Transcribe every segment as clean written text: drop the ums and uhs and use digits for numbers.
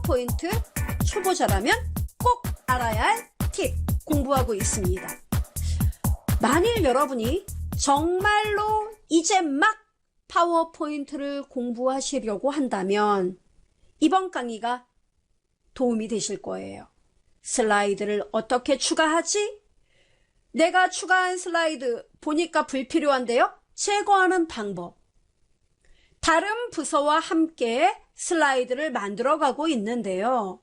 파워포인트 초보자라면 꼭 알아야 할 팁 공부하고 있습니다. 만일 여러분이 정말로 이제 막 파워포인트를 공부하시려고 한다면 이번 강의가 도움이 되실 거예요. 슬라이드를 어떻게 추가하지? 내가 추가한 슬라이드 보니까 불필요한데요? 제거하는 방법. 다른 부서와 함께 슬라이드를 만들어가고 있는데요.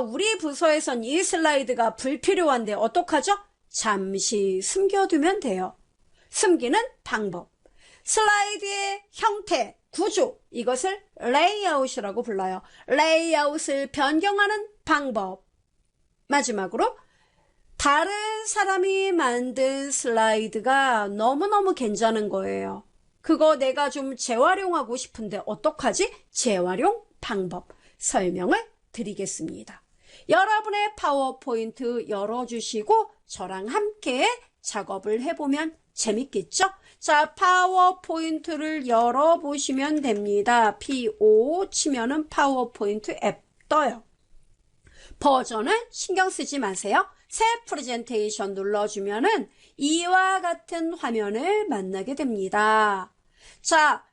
우리 부서에선 이 슬라이드가 불필요한데 어떡하죠? 잠시 숨겨두면 돼요. 숨기는 방법. 슬라이드의 형태, 구조, 이것을 레이아웃이라고 불러요. 레이아웃을 변경하는 방법. 마지막으로 다른 사람이 만든 슬라이드가 너무너무 괜찮은 거예요. 그거 내가 좀 재활용하고 싶은데 어떡하지? 재활용 방법 설명을 드리겠습니다. 여러분의 파워포인트 열어주시고 저랑 함께 작업을 해보면 재밌겠죠? 자, 파워포인트를 열어보시면 됩니다. PO 치면은 파워포인트 앱 떠요. 버전은 신경 쓰지 마세요. 새 프레젠테이션 눌러주면은 이와 같은 화면을 만나게 됩니다. 자,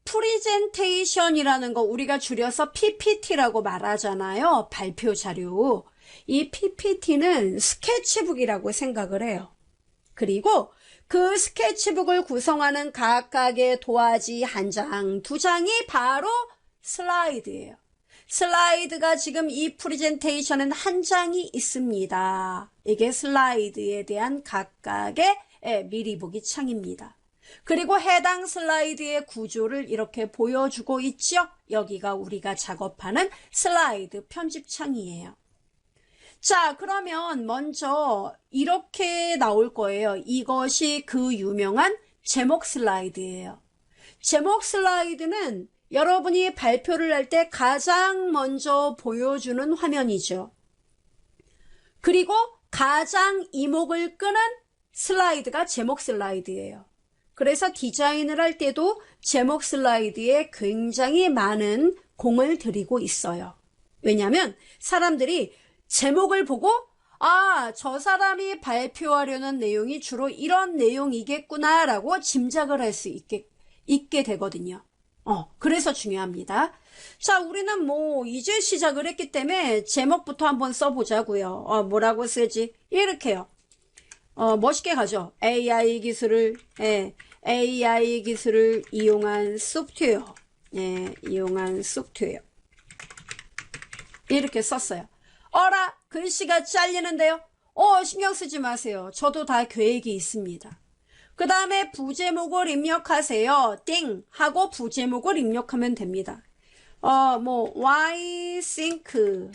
프레젠테이션이라는 거 우리가 줄여서 PPT라고 말하잖아요. 발표 자료. 이 PPT는 스케치북이라고 생각을 해요. 그리고 그 스케치북을 구성하는 각각의 도화지 한 장, 두 장이 바로 슬라이드예요. 슬라이드가 지금 이 프레젠테이션은 한 장이 있습니다. 이게 슬라이드에 대한 각각의 미리 보기 창입니다. 그리고 해당 슬라이드의 구조를 이렇게 보여주고 있죠. 여기가 우리가 작업하는 슬라이드 편집 창이에요. 자, 그러면 먼저 이렇게 나올 거예요. 이것이 그 유명한 제목 슬라이드예요. 제목 슬라이드는 여러분이 발표를 할 때 가장 먼저 보여주는 화면이죠. 그리고 가장 이목을 끄는 슬라이드가 제목 슬라이드예요. 그래서 디자인을 할 때도 제목 슬라이드에 굉장히 많은 공을 들이고 있어요. 왜냐하면 사람들이 제목을 보고 저 사람이 발표하려는 내용이 주로 이런 내용이겠구나 라고 짐작을 할 수 있게 되거든요. 그래서 중요합니다. 자, 우리는 이제 시작을 했기 때문에 제목부터 한번 써보자고요. 뭐라고 쓰지? 이렇게요. 멋있게 가죠. AI 기술을 이용한 소프트웨어. 이용한 소프트웨어. 이렇게 썼어요. 글씨가 잘리는데요. 신경 쓰지 마세요. 저도 다 계획이 있습니다. 그 다음에 부제목을 입력하세요. 띵 하고 부제목을 입력하면 됩니다. Why think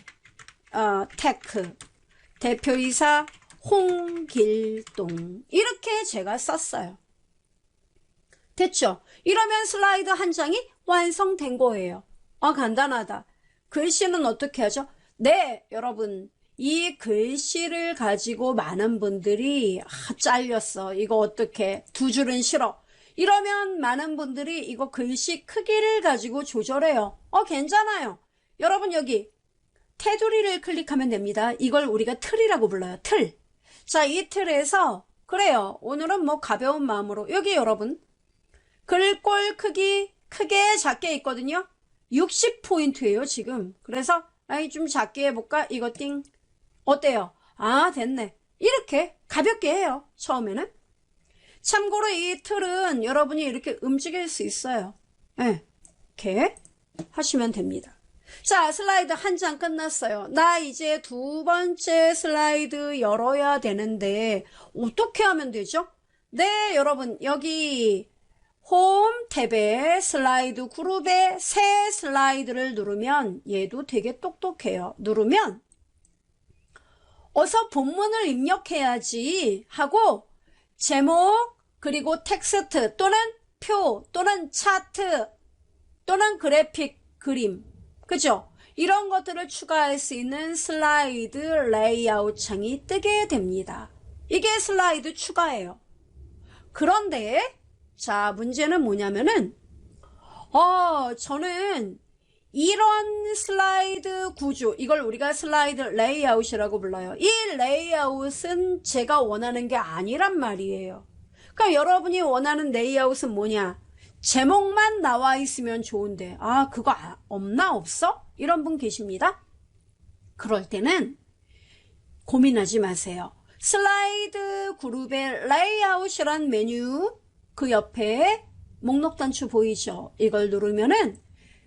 tech 대표이사 홍길동 이렇게 제가 썼어요. 됐죠? 이러면 슬라이드 한 장이 완성된 거예요. 간단하다. 글씨는 어떻게 하죠? 네, 여러분. 이 글씨를 가지고 많은 분들이 잘렸어. 이거 어떻게? 두 줄은 싫어. 이러면 많은 분들이 이거 글씨 크기를 가지고 조절해요. 괜찮아요. 여러분 여기 테두리를 클릭하면 됩니다. 이걸 우리가 틀이라고 불러요. 틀. 자, 이 틀에서 그래요. 오늘은 가벼운 마음으로 여기 여러분 글꼴 크기 크게 작게 있거든요. 60포인트예요 지금. 그래서 좀 작게 해볼까? 이거 띵. 어때요? 됐네. 이렇게 가볍게 해요. 처음에는. 참고로 이 틀은 여러분이 이렇게 움직일 수 있어요. 이렇게 하시면 됩니다. 자, 슬라이드 한 장 끝났어요. 나 이제 두 번째 슬라이드 열어야 되는데 어떻게 하면 되죠? 네, 여러분 여기 홈 탭에 슬라이드 그룹에 새 슬라이드를 누르면 얘도 되게 똑똑해요. 누르면 어서 본문을 입력해야지 하고 제목 그리고 텍스트 또는 표 또는 차트 또는 그래픽 그림 그죠? 이런 것들을 추가할 수 있는 슬라이드 레이아웃 창이 뜨게 됩니다. 이게 슬라이드 추가예요. 그런데 자, 문제는 뭐냐면은 저는 이런 슬라이드 구조, 이걸 우리가 슬라이드 레이아웃이라고 불러요. 이 레이아웃은 제가 원하는 게 아니란 말이에요. 그러니까 여러분이 원하는 레이아웃은 뭐냐? 제목만 나와 있으면 좋은데, 그거 없나 없어? 이런 분 계십니다. 그럴 때는 고민하지 마세요. 슬라이드 그룹의 레이아웃이란 메뉴, 그 옆에 목록 단추 보이죠? 이걸 누르면은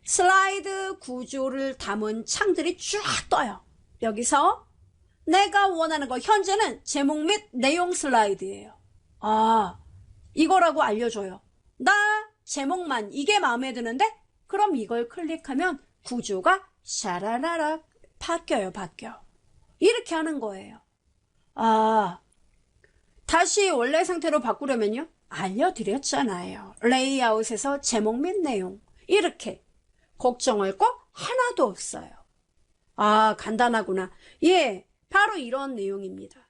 슬라이드 구조를 담은 창들이 쫙 떠요. 여기서 내가 원하는 거, 현재는 제목 및 내용 슬라이드예요. 이거라고 알려줘요. 나 제목만 이게 마음에 드는데? 그럼 이걸 클릭하면 구조가 샤라라락 바뀌어요. 이렇게 하는 거예요. 다시 원래 상태로 바꾸려면요, 알려드렸잖아요. 레이아웃에서 제목 및 내용, 이렇게 걱정할 거 하나도 없어요. 간단하구나. 예, 바로 이런 내용입니다.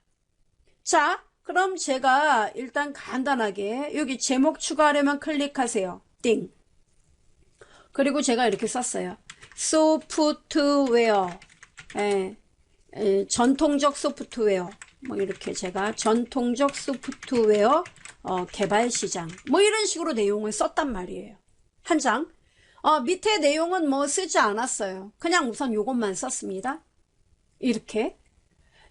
자, 그럼 제가 일단 간단하게 여기 제목 추가하려면 클릭하세요. 띵. 그리고 제가 이렇게 썼어요. 소프트웨어. 전통적 소프트웨어. 뭐 이렇게 제가 전통적 소프트웨어 개발 시장. 뭐 이런 식으로 내용을 썼단 말이에요. 한 장. 밑에 내용은 뭐 쓰지 않았어요. 그냥 우선 요것만 썼습니다. 이렇게.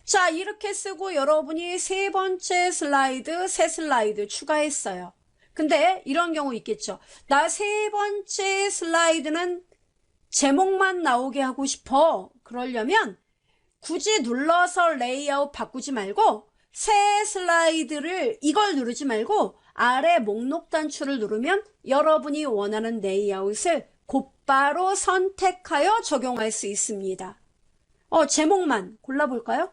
자, 이렇게 쓰고 여러분이 세 번째 슬라이드, 새 슬라이드 추가했어요. 근데 이런 경우 있겠죠. 나 세 번째 슬라이드는 제목만 나오게 하고 싶어. 그러려면 굳이 눌러서 레이아웃 바꾸지 말고 새 슬라이드를 이걸 누르지 말고 아래 목록 단추를 누르면 여러분이 원하는 레이아웃을 곧바로 선택하여 적용할 수 있습니다. 제목만 골라볼까요?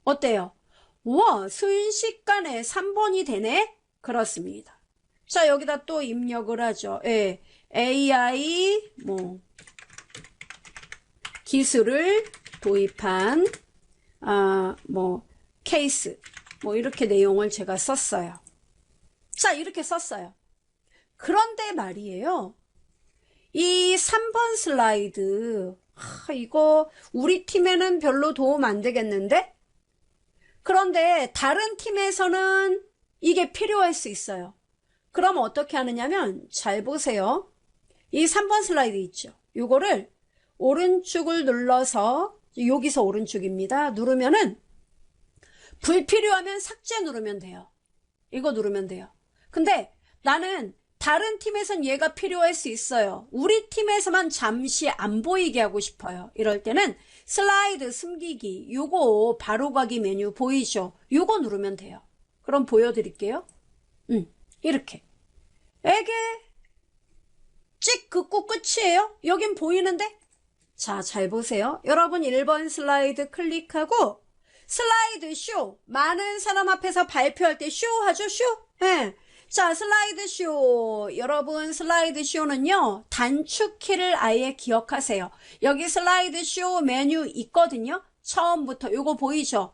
어때요? 우와, 순식간에 3번이 되네? 그렇습니다. 자, 여기다 또 입력을 하죠. AI 기술을 도입한 케이스 이렇게 내용을 제가 썼어요. 자, 이렇게 썼어요. 그런데 말이에요. 이 3번 슬라이드 이거 우리 팀에는 별로 도움 안 되겠는데? 그런데 다른 팀에서는 이게 필요할 수 있어요. 그럼 어떻게 하느냐면 잘 보세요. 이 3번 슬라이드 있죠. 요거를 오른쪽을 눌러서 여기서 오른쪽입니다. 누르면은 불필요하면 삭제 누르면 돼요. 이거 누르면 돼요. 근데 나는 다른 팀에선 얘가 필요할 수 있어요. 우리 팀에서만 잠시 안 보이게 하고 싶어요. 이럴 때는 슬라이드 숨기기, 요거 바로가기 메뉴 보이죠? 요거 누르면 돼요. 그럼 보여드릴게요. 이렇게. 에게 찍 긋고 끝이에요. 여긴 보이는데? 자, 잘 보세요. 여러분 1번 슬라이드 클릭하고 슬라이드 쇼. 많은 사람 앞에서 발표할 때 쇼 하죠? 쇼? 네. 자, 슬라이드 쇼. 여러분 슬라이드 쇼는요, 단축키를 아예 기억하세요. 여기 슬라이드 쇼 메뉴 있거든요. 처음부터 요거 보이죠?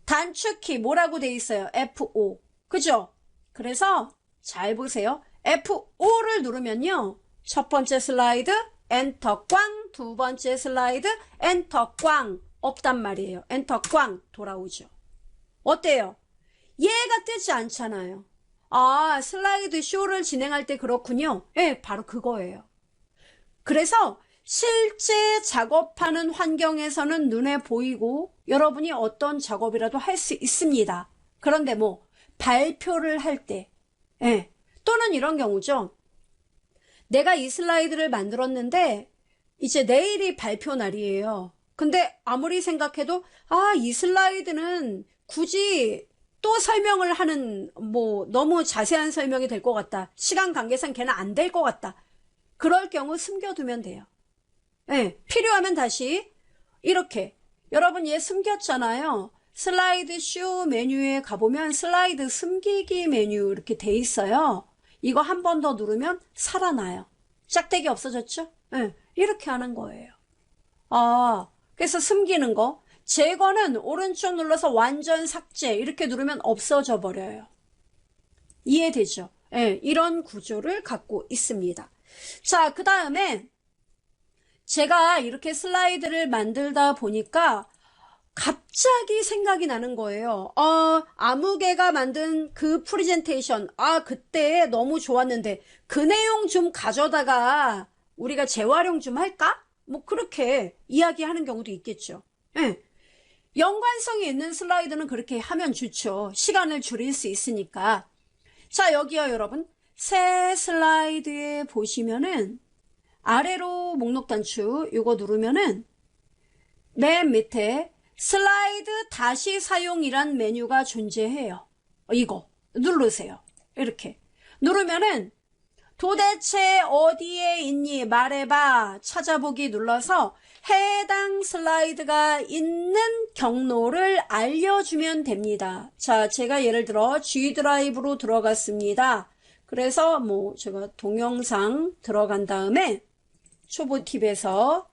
단축키 뭐라고 돼 있어요? F5. 그죠? 그래서 잘 보세요. F5를 누르면요, 첫 번째 슬라이드 엔터 꽝, 두 번째 슬라이드 엔터 꽝 없단 말이에요. 엔터 꽝 돌아오죠. 어때요? 얘가 뜨지 않잖아요. 슬라이드 쇼를 진행할 때 그렇군요. 예, 바로 그거예요. 그래서 실제 작업하는 환경에서는 눈에 보이고 여러분이 어떤 작업이라도 할 수 있습니다. 그런데 발표를 할 때, 또는 이런 경우죠. 내가 이 슬라이드를 만들었는데 이제 내일이 발표 날이에요. 근데 아무리 생각해도 이 슬라이드는 굳이 또 설명을 하는 너무 자세한 설명이 될 것 같다. 시간 관계상 걔는 안 될 것 같다. 그럴 경우 숨겨두면 돼요. 필요하면 다시 이렇게 여러분 얘 숨겼잖아요. 슬라이드 쇼 메뉴에 가보면 슬라이드 숨기기 메뉴 이렇게 돼 있어요. 이거 한 번 더 누르면 살아나요. 짝대기 없어졌죠? 이렇게 하는 거예요. 그래서 숨기는 거, 제거는 오른쪽 눌러서 완전 삭제 이렇게 누르면 없어져 버려요. 이해되죠? 이런 구조를 갖고 있습니다. 자, 그 다음에 제가 이렇게 슬라이드를 만들다 보니까 갑자기 생각이 나는 거예요. 아무개가 만든 그 프레젠테이션, 그때 너무 좋았는데 그 내용 좀 가져다가 우리가 재활용 좀 할까? 뭐 그렇게 이야기하는 경우도 있겠죠. 예. 연관성이 있는 슬라이드는 그렇게 하면 좋죠. 시간을 줄일 수 있으니까. 자, 여기요, 여러분. 새 슬라이드에 보시면은 아래로 목록 단추 이거 누르면은 맨 밑에 슬라이드 다시 사용이란 메뉴가 존재해요. 이거 누르세요. 이렇게 누르면은 도대체 어디에 있니 말해봐 찾아보기 눌러서 해당 슬라이드가 있는 경로를 알려주면 됩니다. 자, 제가 예를 들어 G 드라이브로 들어갔습니다. 그래서 뭐 제가 동영상 들어간 다음에 초보 팁에서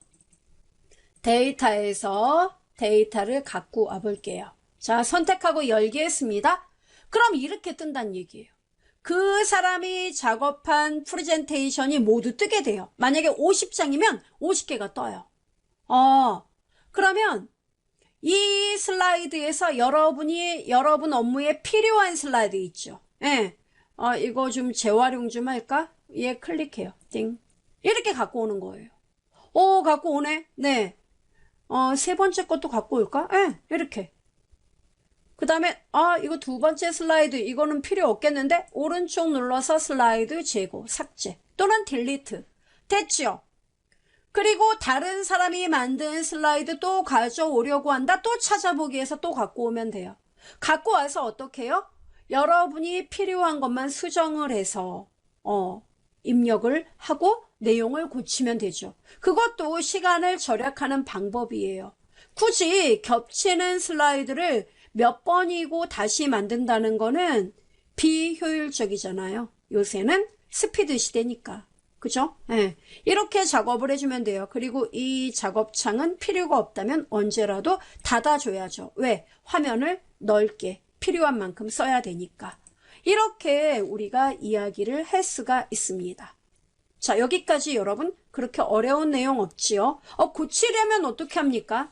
데이터에서 데이터를 갖고 와 볼게요. 자, 선택하고 열기 했습니다. 그럼 이렇게 뜬다는 얘기예요. 그 사람이 작업한 프레젠테이션이 모두 뜨게 돼요. 만약에 50장이면 50개가 떠요. 그러면 이 슬라이드에서 여러분 업무에 필요한 슬라이드 있죠. 예. 이거 좀 재활용 좀 할까? 얘 클릭해요. 띵. 이렇게 갖고 오는 거예요. 갖고 오네. 네. 세 번째 것도 갖고 올까? 예, 이렇게. 그 다음에, 이거 두 번째 슬라이드, 이거는 필요 없겠는데? 오른쪽 눌러서 슬라이드 제거, 삭제, 또는 딜리트. 됐죠? 그리고 다른 사람이 만든 슬라이드 또 가져오려고 한다? 또 찾아보기에서 또 갖고 오면 돼요. 갖고 와서 어떻게 해요? 여러분이 필요한 것만 수정을 해서, 입력을 하고 내용을 고치면 되죠. 그것도 시간을 절약하는 방법이에요. 굳이 겹치는 슬라이드를 몇 번이고 다시 만든다는 거는 비효율적이잖아요. 요새는 스피드 시대니까. 그죠? 네. 이렇게 작업을 해주면 돼요. 그리고 이 작업창은 필요가 없다면 언제라도 닫아줘야죠. 왜? 화면을 넓게 필요한 만큼 써야 되니까. 이렇게 우리가 이야기를 할 수가 있습니다. 자, 여기까지 여러분 그렇게 어려운 내용 없지요? 고치려면 어떻게 합니까?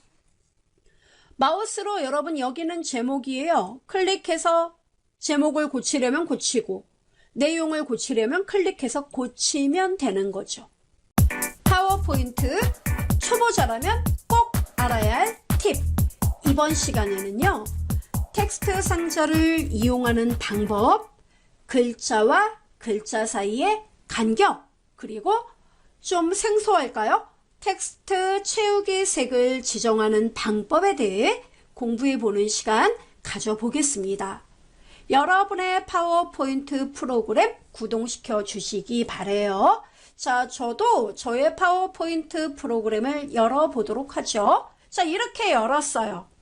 마우스로 여러분 여기는 제목이에요. 클릭해서 제목을 고치려면 고치고 내용을 고치려면 클릭해서 고치면 되는 거죠. 파워포인트 초보자라면 꼭 알아야 할 팁. 이번 시간에는요. 텍스트 상자를 이용하는 방법, 글자와 글자 사이의 간격, 그리고 좀 생소할까요? 텍스트 채우기 색을 지정하는 방법에 대해 공부해보는 시간 가져보겠습니다. 여러분의 파워포인트 프로그램 구동시켜 주시기 바래요. 자, 저도 저의 파워포인트 프로그램을 열어보도록 하죠. 자, 이렇게 열었어요.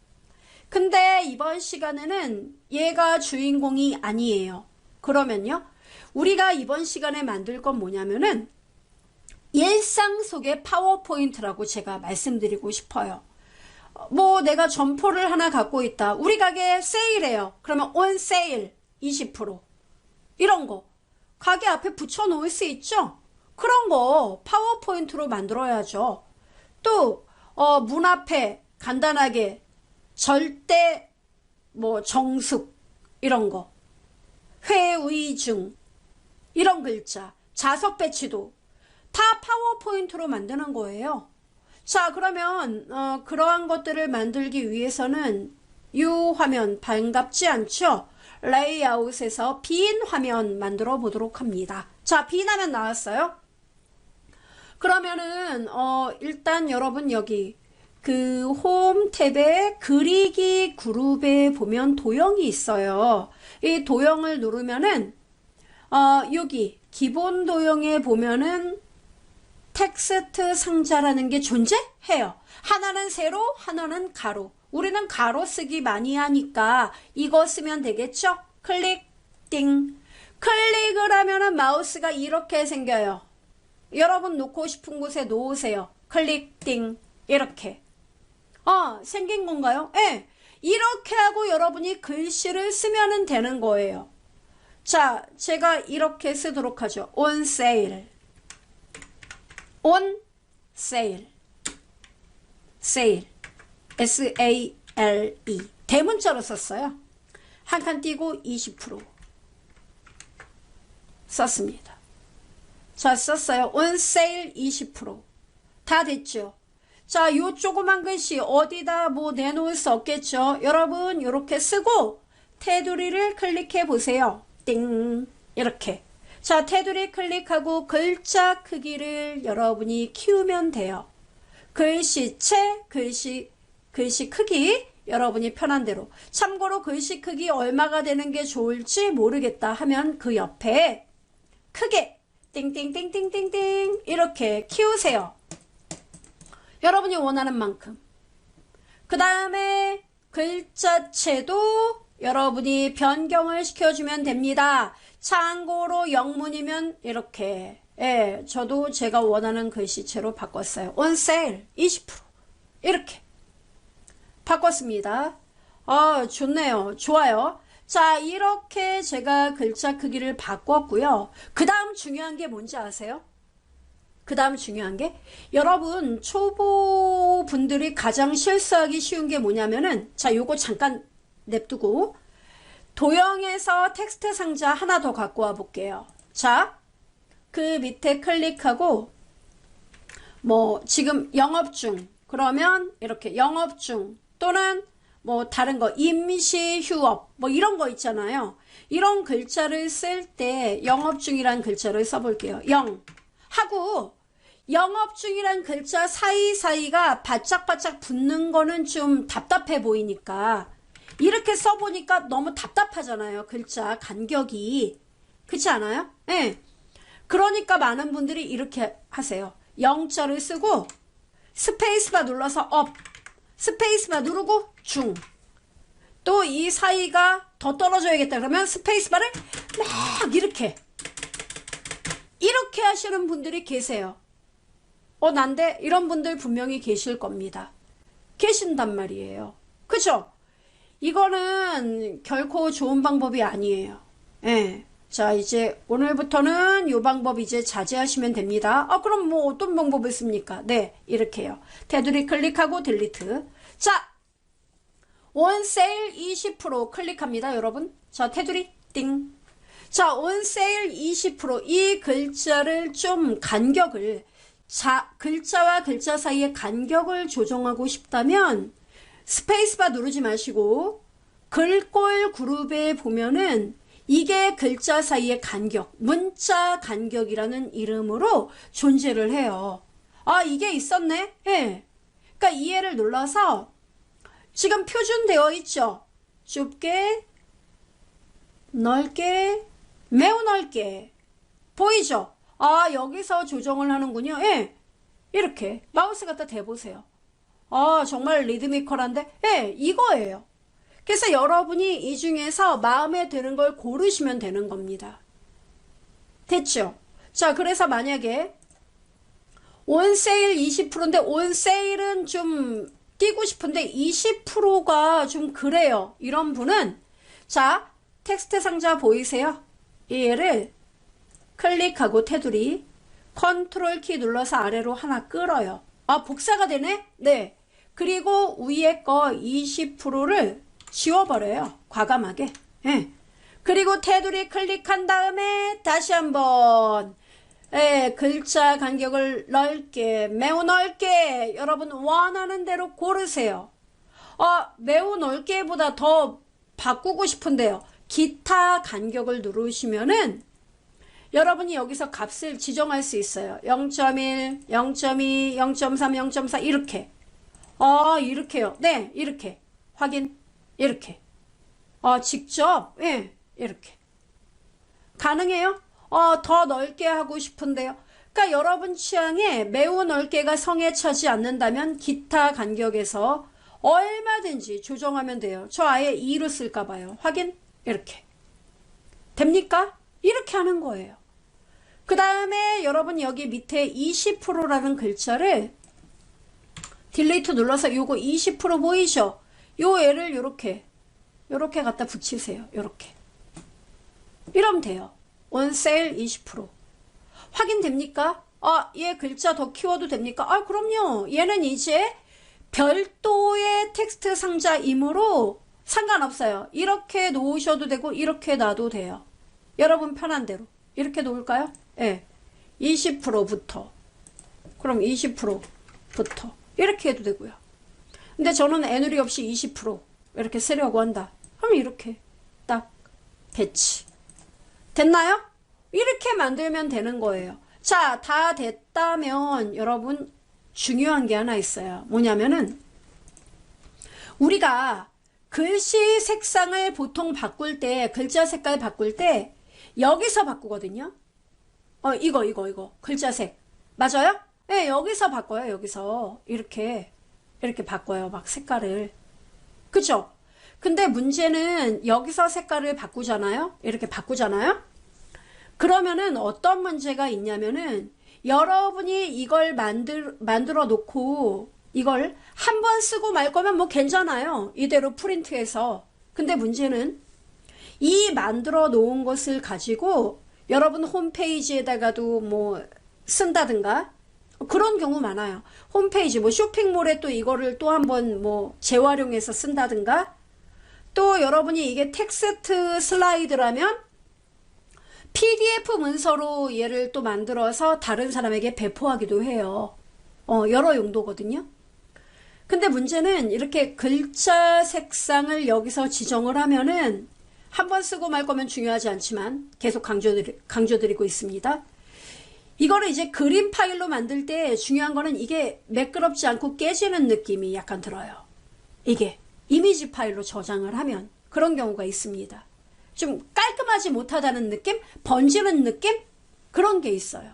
근데 이번 시간에는 얘가 주인공이 아니에요. 그러면요, 우리가 이번 시간에 만들 건 뭐냐면은 일상 속의 파워포인트라고 제가 말씀드리고 싶어요. 뭐 내가 점포를 하나 갖고 있다. 우리 가게 세일해요. 그러면 on sale 20% 이런 거 가게 앞에 붙여 놓을 수 있죠. 그런 거 파워포인트로 만들어야죠. 또 문 앞에 간단하게 절대 뭐 정숙 이런 거, 회의중 이런 글자, 자석 배치도 다 파워포인트로 만드는 거예요. 자, 그러면 그러한 것들을 만들기 위해서는 이 화면 반갑지 않죠? 레이아웃에서 빈 화면 만들어 보도록 합니다. 자, 빈 화면 나왔어요? 그러면은 일단 여러분 여기 그 홈 탭에 그리기 그룹에 보면 도형이 있어요. 이 도형을 누르면은 여기 기본 도형에 보면은 텍스트 상자라는 게 존재해요. 하나는 세로, 하나는 가로. 우리는 가로 쓰기 많이 하니까 이거 쓰면 되겠죠? 클릭, 띵. 클릭을 하면은 마우스가 이렇게 생겨요. 여러분 놓고 싶은 곳에 놓으세요. 클릭, 띵. 이렇게. 생긴 건가요? 예. 이렇게 하고 여러분이 글씨를 쓰면 되는 거예요. 자, 제가 이렇게 쓰도록 하죠. on sale. on sale. sale. S-A-L-E. 대문자로 썼어요. 한 칸 띄고 20% 썼습니다. 자, 썼어요. on sale 20%. 다 됐죠? 자, 요 조그만 글씨 어디다 뭐 내놓을 수 없겠죠? 여러분, 요렇게 쓰고 테두리를 클릭해 보세요. 띵. 이렇게. 자, 테두리 클릭하고 글자 크기를 여러분이 키우면 돼요. 글씨체, 글씨 크기 여러분이 편한 대로. 참고로 글씨 크기 얼마가 되는 게 좋을지 모르겠다 하면 그 옆에 크게 띵띵띵띵띵띵 이렇게 키우세요. 여러분이 원하는 만큼. 그 다음에 글자체도 여러분이 변경을 시켜주면 됩니다. 참고로 영문이면 이렇게. 예, 저도 제가 원하는 글씨체로 바꿨어요. on sale 20% 이렇게 바꿨습니다. 좋네요. 좋아요. 자, 이렇게 제가 글자 크기를 바꿨고요. 그 다음 중요한 게 뭔지 아세요? 그 다음 중요한 게 여러분 초보 분들이 가장 실수하기 쉬운 게 뭐냐면은 자, 요거 잠깐 냅두고 도형에서 텍스트 상자 하나 더 갖고 와 볼게요. 자, 그 밑에 클릭하고 뭐 지금 영업 중 그러면 이렇게 영업 중 또는 뭐 다른 거 임시 휴업 뭐 이런 거 있잖아요. 이런 글자를 쓸 때 영업 중이란 글자를 써볼게요. 영 하고 영업 중이란 글자 사이사이가 바짝바짝 붙는 거는 좀 답답해 보이니까 이렇게 써보니까 너무 답답하잖아요. 글자 간격이. 그렇지 않아요? 네. 그러니까 많은 분들이 이렇게 하세요. 영자를 쓰고 스페이스바 눌러서 업, 스페이스바 누르고 중. 또 이 사이가 더 떨어져야겠다 그러면 스페이스바를 막 이렇게 하시는 분들이 계세요. 난데 이런 분들 분명히 계실 겁니다. 계신단 말이에요. 그죠? 이거는 결코 좋은 방법이 아니에요. 예. 자, 이제 오늘부터는 이 방법 이제 자제하시면 됩니다. 그럼 뭐 어떤 방법이 있습니까? 네, 이렇게요. 테두리 클릭하고 딜리트. 자, on sale 20% 클릭합니다, 여러분. 자, 테두리 띵. 자, on sale 20% 이 글자를 좀 간격을 글자와 글자 사이의 간격을 조정하고 싶다면 스페이스바 누르지 마시고 글꼴 그룹에 보면은 이게 글자 사이의 간격, 문자 간격이라는 이름으로 존재를 해요. 이게 있었네? 예. 그러니까 이해를 눌러서 지금 표준되어 있죠? 좁게, 넓게, 매우 넓게. 보이죠? 여기서 조정을 하는군요. 예. 이렇게 마우스 갖다 대보세요. 정말 리드미컬한데? 예, 이거예요. 그래서 여러분이 이 중에서 마음에 드는 걸 고르시면 되는 겁니다. 됐죠? 자, 그래서 만약에 on sale 20%인데 on sale은 좀 띄고 싶은데 20%가 좀 그래요. 이런 분은 자, 텍스트 상자 보이세요? 얘를 클릭하고 테두리 컨트롤 키 눌러서 아래로 하나 끌어요. 복사가 되네? 네. 그리고 위에 거 20%를 지워버려요. 과감하게. 예. 그리고 테두리 클릭한 다음에 다시 한번 글자 간격을 넓게, 매우 넓게 여러분 원하는 대로 고르세요. 매우 넓게보다 더 바꾸고 싶은데요. 기타 간격을 누르시면은 여러분이 여기서 값을 지정할 수 있어요. 0.1, 0.2, 0.3, 0.4 이렇게. 이렇게요. 네, 이렇게. 확인. 이렇게. 직접. 예, 이렇게. 가능해요? 더 넓게 하고 싶은데요. 그러니까 여러분 취향에 매우 넓게가 성에 차지 않는다면 기타 간격에서 얼마든지 조정하면 돼요. 저 아예 2로 쓸까 봐요. 확인. 이렇게. 됩니까? 이렇게 하는 거예요. 그 다음에 여러분 여기 밑에 20%라는 글자를 딜리트 눌러서 요거 20% 보이죠? 요 애를 요렇게 갖다 붙이세요. 요렇게. 이러면 돼요. on sale 20%. 확인됩니까? 얘 글자 더 키워도 됩니까? 그럼요. 얘는 이제 별도의 텍스트 상자이므로 상관없어요. 이렇게 놓으셔도 되고 이렇게 놔도 돼요. 여러분 편한 대로. 이렇게 놓을까요? 예. 20%부터. 그럼 20%부터. 이렇게 해도 되고요. 근데 저는 애누리 없이 20% 이렇게 쓰려고 한다. 그럼 이렇게 딱 배치. 됐나요? 이렇게 만들면 되는 거예요. 자, 다 됐다면 여러분 중요한 게 하나 있어요. 뭐냐면은 우리가 글씨 색상을 보통 바꿀 때, 글자 색깔 바꿀 때 여기서 바꾸거든요. 이거 글자색 맞아요? 네, 여기서 바꿔요. 여기서 이렇게 바꿔요. 막 색깔을. 그쵸? 근데 문제는 여기서 색깔을 바꾸잖아요. 이렇게 바꾸잖아요. 그러면은 어떤 문제가 있냐면은 여러분이 이걸 만들어 놓고 이걸 한 번 쓰고 말 거면 뭐 괜찮아요. 이대로 프린트해서. 근데 문제는 이 만들어 놓은 것을 가지고 여러분 홈페이지에다가도 뭐 쓴다든가 그런 경우 많아요. 홈페이지 뭐 쇼핑몰에 또 이거를 또 한번 뭐 재활용해서 쓴다든가 또 여러분이 이게 텍스트 슬라이드라면 PDF 문서로 얘를 또 만들어서 다른 사람에게 배포하기도 해요. 여러 용도거든요. 근데 문제는 이렇게 글자 색상을 여기서 지정을 하면은 한 번 쓰고 말 거면 중요하지 않지만 계속 강조드리고 있습니다. 이거를 이제 그림 파일로 만들 때 중요한 거는 이게 매끄럽지 않고 깨지는 느낌이 약간 들어요. 이게 이미지 파일로 저장을 하면 그런 경우가 있습니다. 좀 깔끔하지 못하다는 느낌? 번지는 느낌? 그런 게 있어요.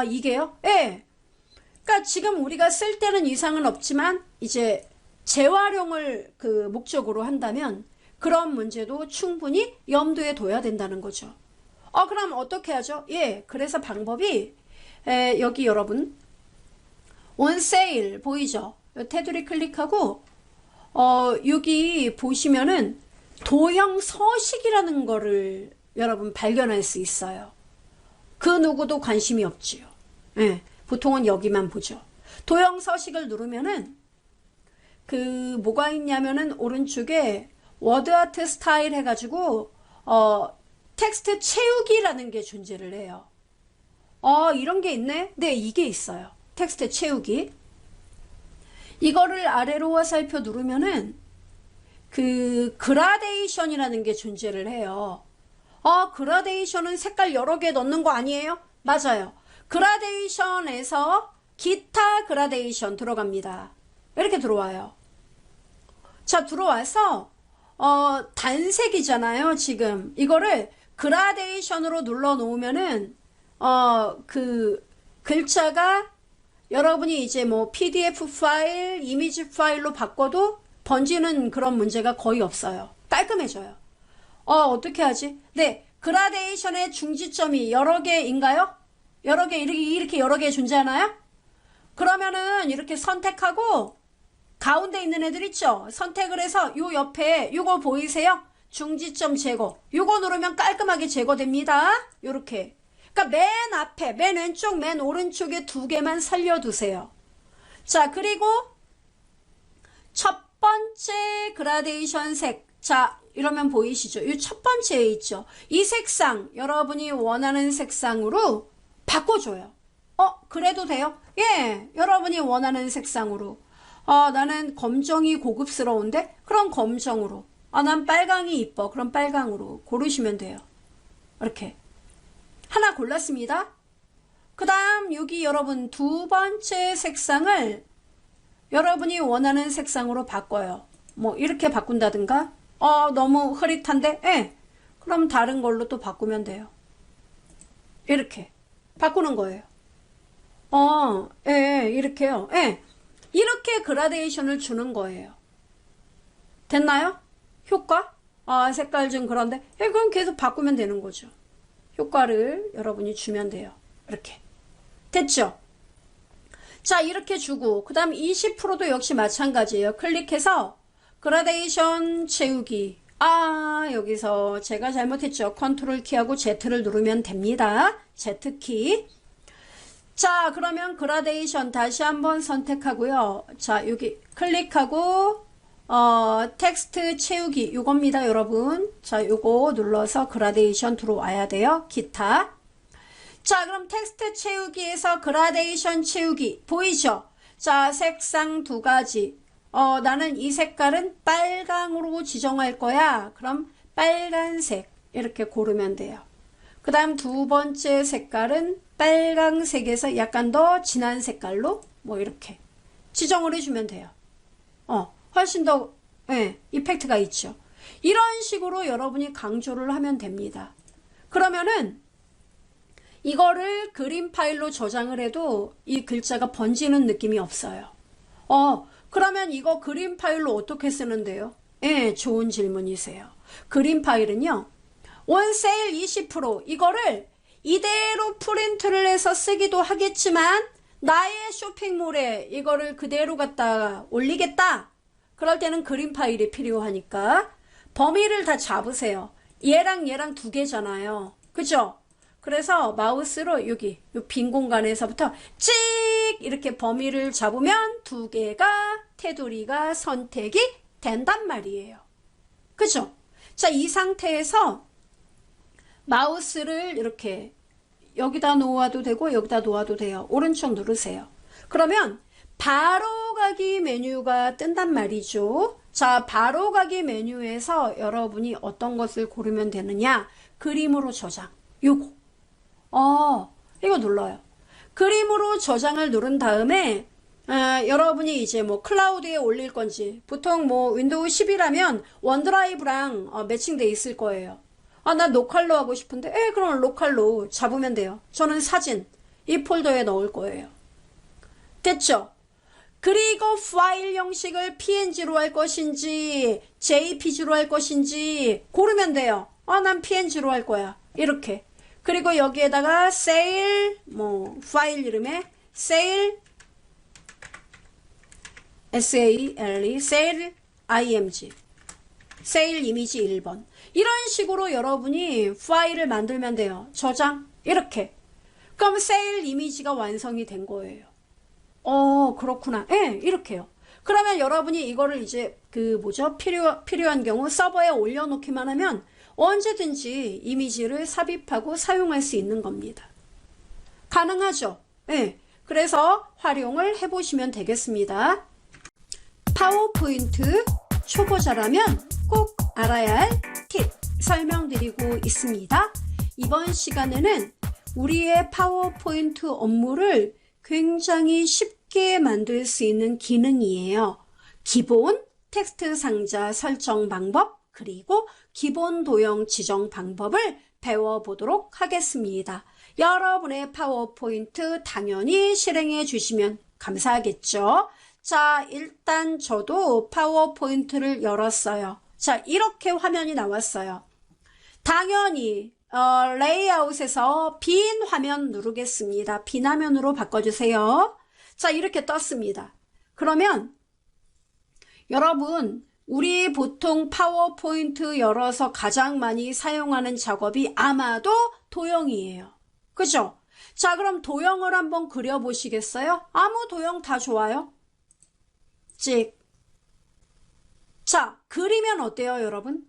이게요? 예. 그러니까 지금 우리가 쓸 때는 이상은 없지만 이제 재활용을 그 목적으로 한다면 그런 문제도 충분히 염두에 둬야 된다는 거죠. 그럼 어떻게 하죠? 예, 그래서 방법이 여기 여러분 on sale 보이죠? 테두리 클릭하고 여기 보시면은 도형 서식이라는 거를 여러분 발견할 수 있어요. 그 누구도 관심이 없지요. 예, 보통은 여기만 보죠. 도형 서식을 누르면은 그 뭐가 있냐면은 오른쪽에 워드 아트 스타일 해가지고 텍스트 채우기라는 게 존재를 해요. 이런 게 있네? 네, 이게 있어요. 텍스트 채우기. 이거를 아래로 화살표 누르면은 그 그라데이션이라는 게 존재를 해요. 그라데이션은 색깔 여러 개 넣는 거 아니에요? 맞아요. 그라데이션에서 기타 그라데이션 들어갑니다. 이렇게 들어와요. 자, 들어와서 단색이잖아요, 지금. 이거를 그라데이션으로 눌러 놓으면은 그 글자가 여러분이 이제 뭐 PDF 파일, 이미지 파일로 바꿔도 번지는 그런 문제가 거의 없어요. 깔끔해져요. 어떻게 하지? 네, 그라데이션의 중지점이 여러 개인가요? 여러 개, 이렇게 여러 개 존재하나요? 그러면은 이렇게 선택하고 가운데 있는 애들 있죠? 선택을 해서 요 옆에 요거 보이세요? 중지점 제거. 요거 누르면 깔끔하게 제거됩니다. 요렇게. 그러니까 맨 앞에, 맨 왼쪽, 맨 오른쪽에 두 개만 살려두세요. 자, 그리고 첫 번째 그라데이션 색. 자, 이러면 보이시죠? 이 첫 번째에 있죠? 이 색상, 여러분이 원하는 색상으로 바꿔줘요. 그래도 돼요? 예, 여러분이 원하는 색상으로. 나는 검정이 고급스러운데? 그럼 검정으로. 난 빨강이 이뻐. 그럼 빨강으로 고르시면 돼요. 이렇게. 하나 골랐습니다. 그 다음 여기 여러분 두 번째 색상을 여러분이 원하는 색상으로 바꿔요. 뭐 이렇게 바꾼다든가 너무 흐릿한데? 예. 그럼 다른 걸로 또 바꾸면 돼요. 이렇게 바꾸는 거예요. 예, 이렇게요. 예. 이렇게 그라데이션을 주는 거예요. 됐나요? 효과? 색깔 좀 그런데. 예, 그럼 계속 바꾸면 되는 거죠. 효과를 여러분이 주면 돼요. 이렇게. 됐죠? 자, 이렇게 주고, 그 다음 20%도 역시 마찬가지예요. 클릭해서 그라데이션 채우기. 여기서 제가 잘못했죠. 컨트롤 키하고 Z를 누르면 됩니다. Z키. 자, 그러면 그라데이션 다시 한번 선택하고요. 자, 여기 클릭하고 텍스트 채우기 요겁니다, 여러분. 자, 요거 눌러서 그라데이션 들어와야 돼요. 기타. 자, 그럼 텍스트 채우기에서 그라데이션 채우기 보이죠? 자, 색상 두 가지. 나는 이 색깔은 빨강으로 지정할 거야. 그럼 빨간색 이렇게 고르면 돼요. 그 다음 두 번째 색깔은 빨강색에서 약간 더 진한 색깔로 뭐 이렇게 지정을 해주면 돼요. 훨씬 더 이펙트가 있죠. 이런 식으로 여러분이 강조를 하면 됩니다. 그러면은 이거를 그림 파일로 저장을 해도 이 글자가 번지는 느낌이 없어요. 그러면 이거 그림 파일로 어떻게 쓰는데요? 좋은 질문이세요. 그림 파일은요. 원세일 20% 이거를 이대로 프린트를 해서 쓰기도 하겠지만 나의 쇼핑몰에 이거를 그대로 갖다 올리겠다. 그럴 때는 그림 파일이 필요하니까 범위를 다 잡으세요. 얘랑 얘랑 두 개잖아요. 그죠? 그래서 마우스로 여기 요 빈 공간에서부터 찍 이렇게 범위를 잡으면 두 개가 테두리가 선택이 된단 말이에요. 그죠? 자, 이 상태에서 마우스를 이렇게 여기다 놓아도 되고 여기다 놓아도 돼요. 오른쪽 누르세요. 그러면 바로가기 메뉴가 뜬단 말이죠. 자, 바로가기 메뉴에서 여러분이 어떤 것을 고르면 되느냐? 그림으로 저장. 요거. 이거 눌러요. 그림으로 저장을 누른 다음에 여러분이 이제 뭐 클라우드에 올릴 건지 보통 뭐 윈도우 10이라면 원드라이브랑 매칭돼 있을 거예요. 나 로컬로 하고 싶은데 그럼 로컬로 잡으면 돼요. 저는 사진 이 폴더에 넣을 거예요. 됐죠? 그리고 파일 형식을 PNG로 할 것인지 JPG로 할 것인지 고르면 돼요. 난 PNG로 할 거야. 이렇게. 그리고 여기에다가 세일 파일 이름에 세일 SALE 세일 IMG 세일 이미지 1번 이런 식으로 여러분이 파일을 만들면 돼요. 저장 이렇게. 그럼 세일 이미지가 완성이 된 거예요. 그렇구나. 이렇게요. 그러면 여러분이 이거를 이제 필요한 경우 서버에 올려놓기만 하면 언제든지 이미지를 삽입하고 사용할 수 있는 겁니다. 가능하죠? 그래서 활용을 해보시면 되겠습니다. 파워포인트 초보자라면 꼭 알아야 할 팁 설명드리고 있습니다. 이번 시간에는 우리의 파워포인트 업무를 굉장히 쉽게 만들 수 있는 기능이에요. 기본 텍스트 상자 설정 방법 그리고 기본 도형 지정 방법을 배워보도록 하겠습니다. 여러분의 파워포인트 당연히 실행해 주시면 감사하겠죠. 자, 일단 저도 파워포인트를 열었어요. 자, 이렇게 화면이 나왔어요. 당연히 레이아웃에서 빈 화면 누르겠습니다. 빈 화면으로 바꿔주세요. 자, 이렇게 떴습니다. 그러면 여러분 우리 보통 파워포인트 열어서 가장 많이 사용하는 작업이 아마도 도형이에요. 그죠? 자, 그럼 도형을 한번 그려보시겠어요? 아무 도형 다 좋아요. 찍. 자, 그리면 어때요, 여러분?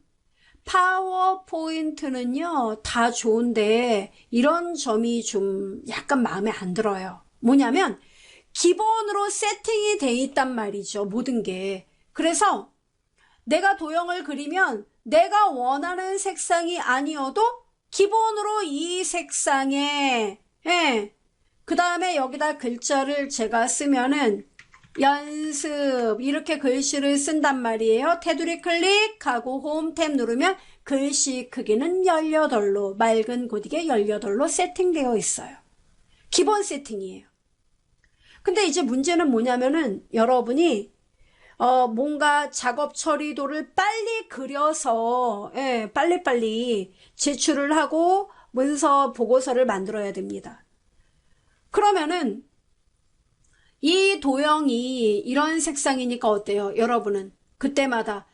파워포인트는요, 다 좋은데 이런 점이 좀 약간 마음에 안 들어요. 뭐냐면 기본으로 세팅이 돼 있단 말이죠, 모든 게. 그래서 내가 도형을 그리면 내가 원하는 색상이 아니어도 기본으로 이 색상에 그 다음에 여기다 글자를 제가 쓰면은 연습 이렇게 글씨를 쓴단 말이에요. 테두리 클릭하고 홈 탭 누르면 글씨 크기는 18로 맑은 고딕에 18로 세팅되어 있어요. 기본 세팅이에요. 근데 이제 문제는 뭐냐면은 여러분이 뭔가 작업 처리도를 빨리 그려서 빨리빨리 제출을 하고 문서 보고서를 만들어야 됩니다. 그러면은 이 도형이 이런 색상이니까 어때요? 여러분은 그때마다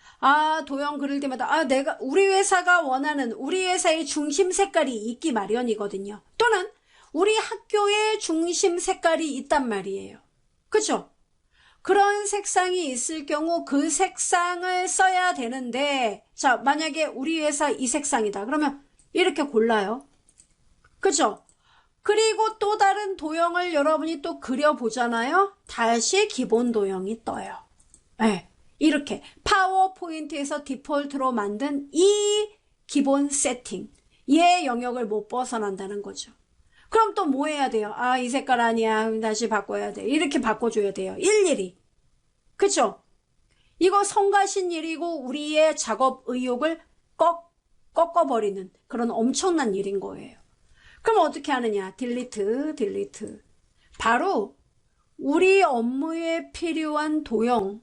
도형 그릴 때마다 우리 회사가 원하는 우리 회사의 중심 색깔이 있기 마련이거든요. 또는 우리 학교의 중심 색깔이 있단 말이에요. 그죠? 그런 색상이 있을 경우 그 색상을 써야 되는데, 자, 만약에 우리 회사 이 색상이다. 그러면 이렇게 골라요. 그죠? 그리고 또 다른 도형을 여러분이 또 그려보잖아요. 다시 기본 도형이 떠요. 네, 이렇게 파워포인트에서 디폴트로 만든 이 기본 세팅, 얘 영역을 못 벗어난다는 거죠. 그럼 또 뭐 해야 돼요? 아, 이 색깔 아니야. 다시 바꿔야 돼. 이렇게 바꿔줘야 돼요. 일일이. 그쵸? 이거 성가신 일이고 우리의 작업 의욕을 꺾어버리는 그런 엄청난 일인 거예요. 그럼 어떻게 하느냐? 딜리트, 딜리트. 바로 우리 업무에 필요한 도형,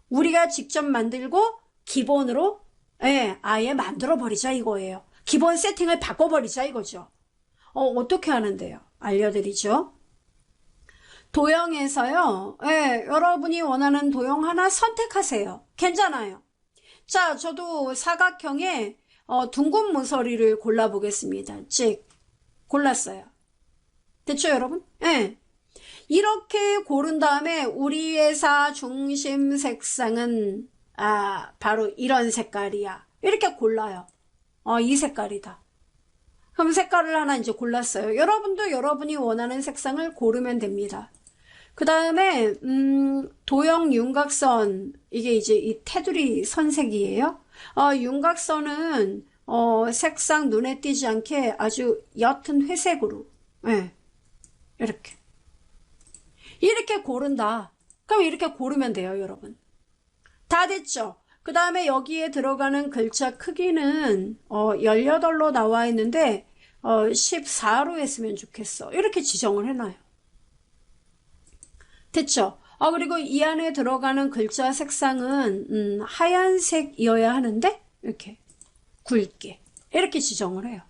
우리가 직접 만들고 기본으로 아예 만들어버리자 이거예요. 기본 세팅을 바꿔버리자 이거죠. 어떻게 하는데요? 알려드리죠. 도형에서요. 여러분이 원하는 도형 하나 선택하세요. 괜찮아요. 자, 저도 사각형의 둥근 모서리를 골라보겠습니다. 찍. 골랐어요. 됐죠, 여러분? 이렇게 고른 다음에 우리 회사 중심 색상은 바로 이런 색깔이야. 이렇게 골라요. 이 색깔이다. 그럼 색깔을 하나 이제 골랐어요. 여러분도 여러분이 원하는 색상을 고르면 됩니다. 그 다음에 도형 윤곽선, 이게 이제 이 테두리 선색이에요. 윤곽선은 색상 눈에 띄지 않게 아주 옅은 회색으로 이렇게 고른다. 그럼 이렇게 고르면 돼요, 여러분. 다 됐죠? 그 다음에 여기에 들어가는 글자 크기는 18로 나와 있는데 14로 했으면 좋겠어. 이렇게 지정을 해놔요. 됐죠? 그리고 이 안에 들어가는 글자 색상은 하얀색이어야 하는데 이렇게 굵게 이렇게 지정을 해요.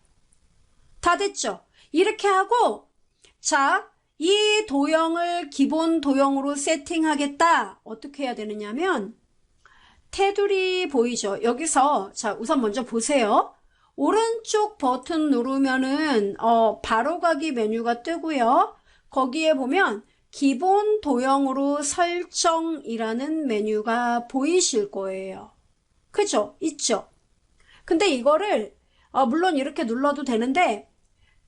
다 됐죠? 이렇게 하고 자, 이 도형을 기본 도형으로 세팅하겠다. 어떻게 해야 되느냐면 테두리 보이죠? 여기서 자 우선 먼저 보세요. 오른쪽 버튼 누르면은 바로가기 메뉴가 뜨고요. 거기에 보면 기본 도형으로 설정이라는 메뉴가 보이실 거예요. 그죠? 있죠? 근데 이거를 물론 이렇게 눌러도 되는데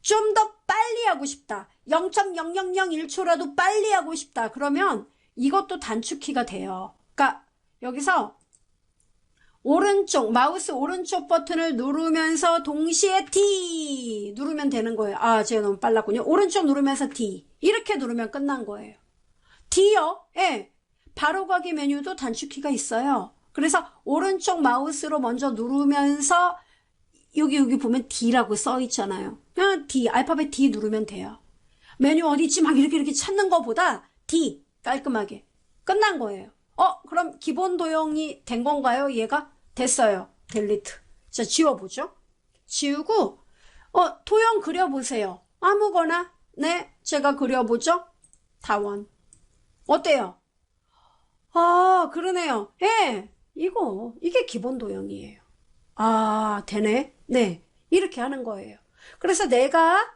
좀 더 빨리 하고 싶다. 0.0001초라도 빨리 하고 싶다. 그러면 이것도 단축키가 돼요. 그러니까 여기서 오른쪽 마우스 오른쪽 버튼을 누르면서 동시에 D 누르면 되는 거예요. 제가 너무 빨랐군요. 오른쪽 누르면서 D 이렇게 누르면 끝난 거예요. D요? 바로가기 메뉴도 단축키가 있어요. 그래서 오른쪽 마우스로 먼저 누르면서 여기 보면 D라고 써 있잖아요. 그냥 D 알파벳 D 누르면 돼요. 메뉴 어디 있지 막 이렇게 찾는 것보다 D 깔끔하게 끝난 거예요. 그럼 기본 도형이 된 건가요? 얘가? 됐어요. 델리트. 자, 지워보죠. 지우고 도형 그려보세요. 아무거나. 네, 제가 그려보죠. 다원. 어때요? 그러네요. 이게 기본 도형이에요. 되네. 네, 이렇게 하는 거예요. 그래서 내가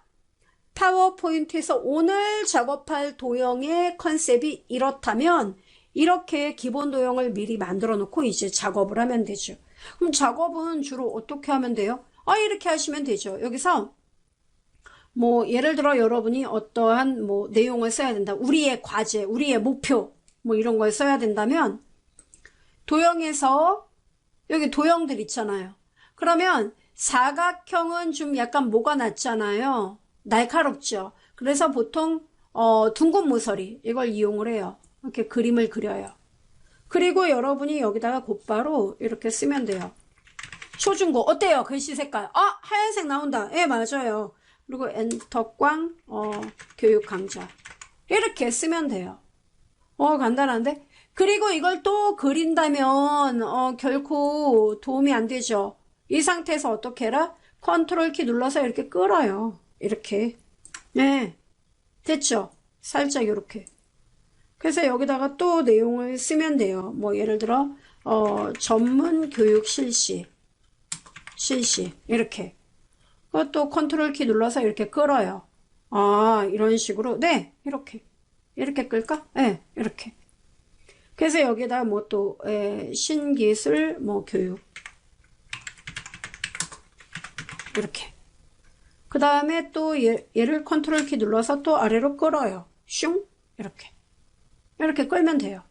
파워포인트에서 오늘 작업할 도형의 컨셉이 이렇다면 이렇게 기본 도형을 미리 만들어 놓고 이제 작업을 하면 되죠. 그럼 작업은 주로 어떻게 하면 돼요? 이렇게 하시면 되죠. 여기서 뭐 예를 들어 여러분이 어떠한 뭐 내용을 써야 된다. 우리의 과제, 우리의 목표 뭐 이런 걸 써야 된다면 도형에서 여기 도형들 있잖아요. 그러면 사각형은 좀 약간 뭐가 낮잖아요. 날카롭죠. 그래서 보통 둥근 모서리 이걸 이용을 해요. 이렇게 그림을 그려요. 그리고 여러분이 여기다가 곧바로 이렇게 쓰면 돼요. 초중고 어때요? 글씨 색깔 하얀색 나온다. 맞아요. 그리고 엔터꽝 교육 강좌 이렇게 쓰면 돼요. 간단한데? 그리고 이걸 또 그린다면 결코 도움이 안 되죠. 이 상태에서 어떻게 해라? 컨트롤 키 눌러서 이렇게 끌어요. 이렇게. 네, 됐죠? 살짝 이렇게. 그래서 여기다가 또 내용을 쓰면 돼요. 뭐 예를 들어 전문 교육 실시 이렇게. 그것도 컨트롤 키 눌러서 이렇게 끌어요. 이런 식으로. 네, 이렇게. 이렇게 끌까? 네, 이렇게. 그래서 여기다 뭐 또, 신기술, 뭐, 교육. 이렇게. 그 다음에 또 얘를 컨트롤 키 눌러서 또 아래로 끌어요. 슝. 이렇게. 이렇게 끌면 돼요.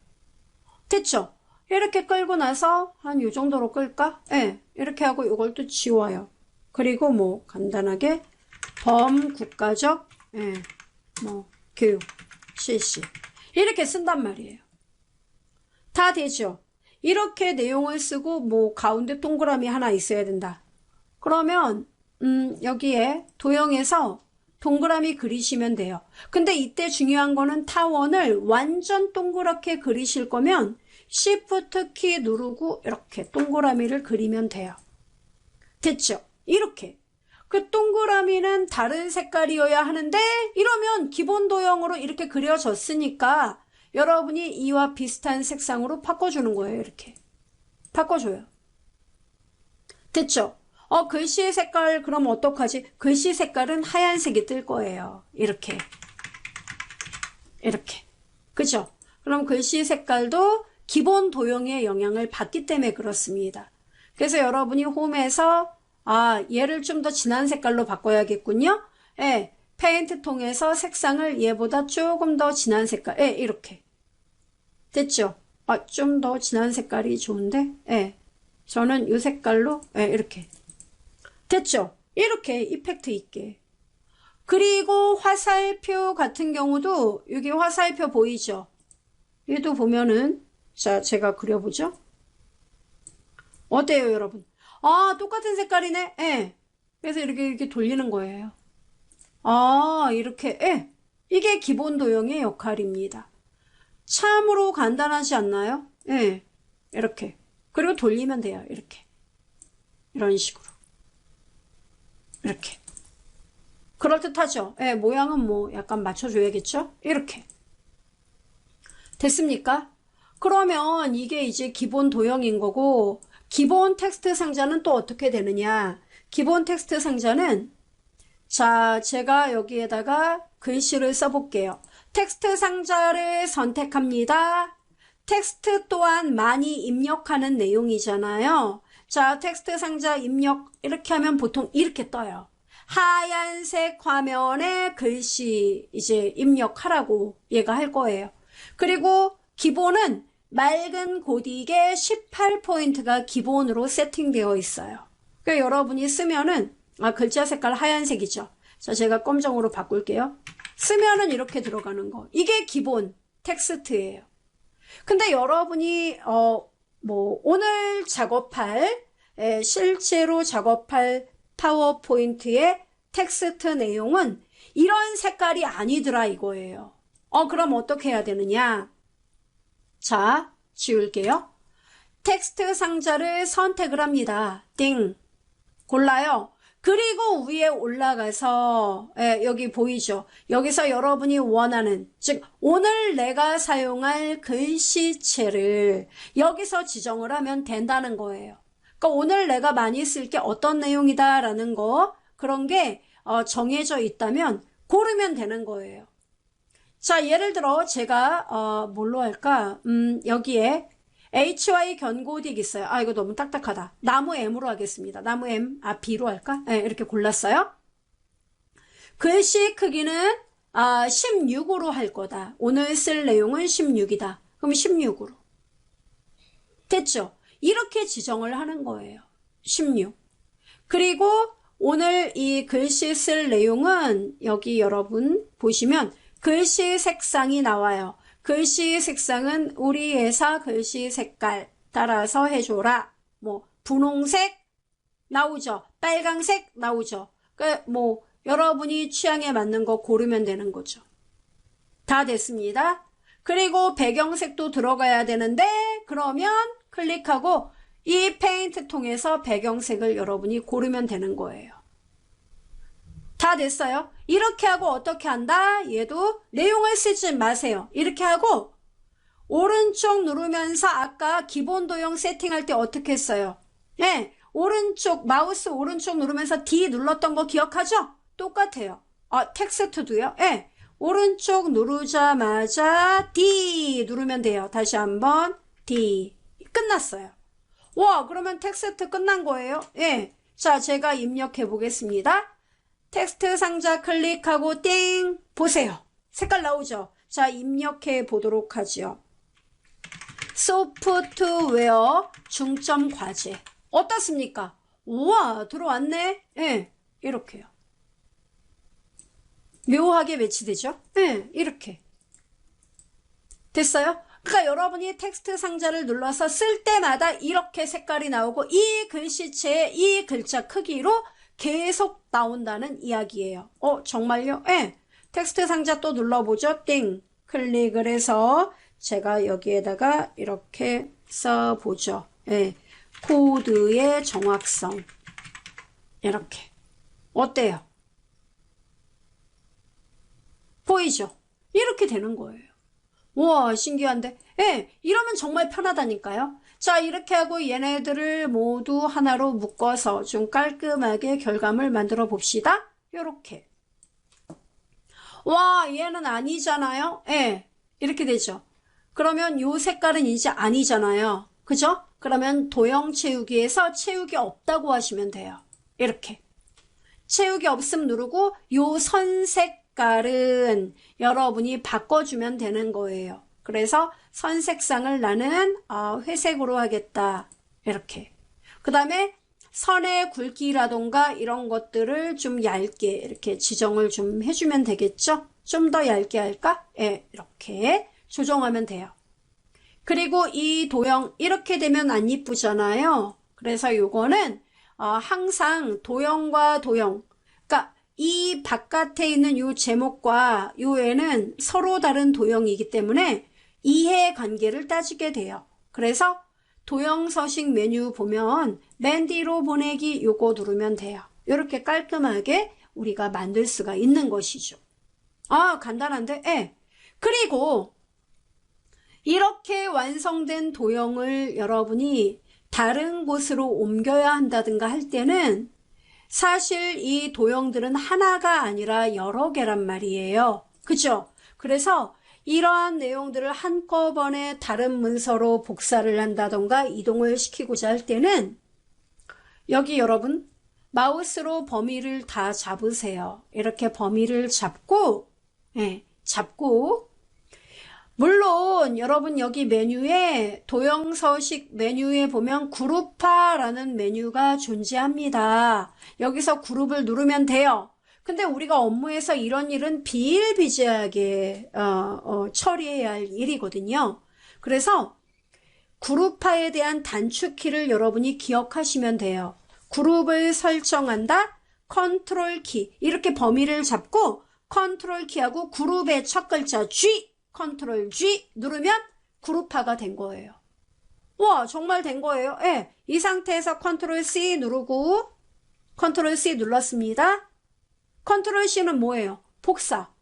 됐죠? 이렇게 끌고 나서 한 요 정도로 끌까? 네, 이렇게 하고 이걸 또 지워요. 그리고 뭐 간단하게 범국가적 뭐 교육 실시 이렇게 쓴단 말이에요. 다 되죠? 이렇게 내용을 쓰고 뭐 가운데 동그라미 하나 있어야 된다. 그러면 여기에 도형에서 동그라미 그리시면 돼요. 근데 이때 중요한 거는 타원을 완전 동그랗게 그리실 거면 Shift 키 누르고 이렇게 동그라미를 그리면 돼요. 됐죠? 이렇게. 그 동그라미는 다른 색깔이어야 하는데 이러면 기본 도형으로 이렇게 그려졌으니까 여러분이 이와 비슷한 색상으로 바꿔주는 거예요. 이렇게. 바꿔줘요. 됐죠? 글씨 색깔 그럼 어떡하지? 글씨 색깔은 하얀색이 뜰 거예요. 이렇게. 이렇게. 그죠? 그럼 글씨 색깔도 기본 도형의 영향을 받기 때문에 그렇습니다. 그래서 여러분이 홈에서 얘를 좀 더 진한 색깔로 바꿔야겠군요. 예, 페인트 통해서 색상을 얘보다 조금 더 진한 색깔. 예, 이렇게. 됐죠? 좀 더 진한 색깔이 좋은데? 예. 저는 이 색깔로 이렇게. 됐죠? 이렇게 이펙트 있게. 그리고 화살표 같은 경우도 여기 화살표 보이죠? 얘도 보면은 자, 제가 그려보죠. 어때요, 여러분? 똑같은 색깔이네. 예. 그래서 이렇게 돌리는 거예요. 이렇게. 이게 기본 도형의 역할입니다. 참으로 간단하지 않나요? 예. 이렇게. 그리고 돌리면 돼요. 이렇게. 이런 식으로. 이렇게. 그럴듯하죠? 예, 모양은 뭐 약간 맞춰줘야겠죠? 이렇게. 됐습니까? 그러면 이게 이제 기본 도형인 거고, 기본 텍스트 상자는 또 어떻게 되느냐? 기본 텍스트 상자는, 자, 제가 여기에다가 글씨를 써볼게요. 텍스트 상자를 선택합니다. 텍스트 또한 많이 입력하는 내용이잖아요. 자, 텍스트 상자 입력 이렇게 하면 보통 이렇게 떠요. 하얀색 화면에 글씨 이제 입력하라고 얘가 할 거예요. 그리고 기본은 맑은 고딕에 18포인트가 기본으로 세팅되어 있어요. 그러니까 여러분이 쓰면은 글자 색깔 하얀색이죠. 자, 제가 검정으로 바꿀게요. 쓰면은 이렇게 들어가는 거. 이게 기본 텍스트예요. 근데 여러분이 뭐 오늘 작업할 실제로 작업할 파워포인트의 텍스트 내용은 이런 색깔이 아니더라 이거예요. 그럼 어떻게 해야 되느냐? 자, 지울게요. 텍스트 상자를 선택을 합니다. 띵. 골라요. 그리고 위에 올라가서 여기 보이죠? 여기서 여러분이 원하는 즉 오늘 내가 사용할 글씨체를 여기서 지정을 하면 된다는 거예요. 그러니까 오늘 내가 많이 쓸 게 어떤 내용이다 라는 거 그런 게 정해져 있다면 고르면 되는 거예요. 자, 예를 들어 제가 뭘로 할까? 여기에 HY 견고딕 있어요. 이거 너무 딱딱하다. 나무 M으로 하겠습니다. 나무 M, B로 할까? 네, 이렇게 골랐어요. 글씨 크기는 16으로 할 거다. 오늘 쓸 내용은 16이다. 그럼 16으로. 됐죠? 이렇게 지정을 하는 거예요. 16. 그리고 오늘 이 글씨 쓸 내용은 여기 여러분 보시면 글씨 색상이 나와요. 글씨 색상은 우리 회사 글씨 색깔 따라서 해줘라. 뭐 분홍색 나오죠. 빨강색 나오죠. 뭐 여러분이 취향에 맞는 거 고르면 되는 거죠. 다 됐습니다. 그리고 배경색도 들어가야 되는데 그러면 클릭하고 이 페인트 통해서 배경색을 여러분이 고르면 되는 거예요. 다 됐어요? 이렇게 하고 어떻게 한다? 얘도 내용을 쓰지 마세요. 이렇게 하고 오른쪽 누르면서 아까 기본 도형 세팅할 때 어떻게 했어요? 네, 오른쪽 마우스 오른쪽 누르면서 D 눌렀던 거 기억하죠? 똑같아요. 텍스트도요? 예. 오른쪽 누르자마자 D 누르면 돼요. 다시 한번 D. 끝났어요. 와, 그러면 텍스트 끝난 거예요? 예. 자, 제가 입력해 보겠습니다. 텍스트 상자 클릭하고 띵! 보세요. 색깔 나오죠? 자, 입력해 보도록 하죠. 소프트웨어 중점 과제. 어떻습니까? 우와, 들어왔네? 예, 이렇게요. 묘하게 매치되죠? 예, 이렇게. 됐어요? 그러니까 여러분이 텍스트 상자를 눌러서 쓸 때마다 이렇게 색깔이 나오고 이 글씨체의 이 글자 크기로 계속 나온다는 이야기예요. 정말요? 예. 텍스트 상자 또 눌러보죠. 띵. 클릭을 해서 제가 여기에다가 이렇게 써보죠. 예. 코드의 정확성. 이렇게. 어때요? 보이죠? 이렇게 되는 거예요. 우와, 신기한데? 예, 이러면 정말 편하다니까요. 자, 이렇게 하고 얘네들을 모두 하나로 묶어서 좀 깔끔하게 결과물 만들어 봅시다. 요렇게. 와, 얘는 아니잖아요? 예, 이렇게 되죠. 그러면 요 색깔은 이제 아니잖아요. 그죠? 그러면 도형 채우기에서 채우기 없다고 하시면 돼요. 이렇게. 채우기 없음 누르고 요 선 색깔은 여러분이 바꿔주면 되는 거예요. 그래서 선 색상을 나는 회색으로 하겠다. 이렇게. 그 다음에 선의 굵기라던가 이런 것들을 좀 얇게 이렇게 지정을 좀 해주면 되겠죠? 좀 더 얇게 할까? 예, 이렇게 조정하면 돼요. 그리고 이 도형 이렇게 되면 안 이쁘잖아요. 그래서 요거는 항상 도형과 도형, 그러니까 이 바깥에 있는 요 제목과 요 애는 서로 다른 도형이기 때문에 이해관계를 따지게 돼요. 그래서 도형 서식 메뉴 보면 맨 뒤로 보내기 요거 누르면 돼요. 이렇게 깔끔하게 우리가 만들 수가 있는 것이죠. 간단한데? 예. 그리고 이렇게 완성된 도형을 여러분이 다른 곳으로 옮겨야 한다든가 할 때는 사실 이 도형들은 하나가 아니라 여러 개란 말이에요. 그죠? 그래서 이러한 내용들을 한꺼번에 다른 문서로 복사를 한다던가 이동을 시키고자 할 때는 여기 여러분 마우스로 범위를 다 잡으세요. 이렇게 범위를 잡고 물론 여러분 여기 메뉴에 도형 서식 메뉴에 보면 그룹화라는 메뉴가 존재합니다. 여기서 그룹을 누르면 돼요. 근데 우리가 업무에서 이런 일은 비일비재하게 처리해야 할 일이거든요. 그래서 그룹화에 대한 단축키를 여러분이 기억하시면 돼요. 그룹을 설정한다. 컨트롤 키. 이렇게 범위를 잡고 컨트롤 키하고 그룹의 첫 글자 G, 컨트롤 G 누르면 그룹화가 된 거예요. 와, 정말 된 거예요. 예. 이 상태에서 컨트롤 C 누르고 컨트롤 C 눌렀습니다. 컨트롤 C는 뭐예요? 복사.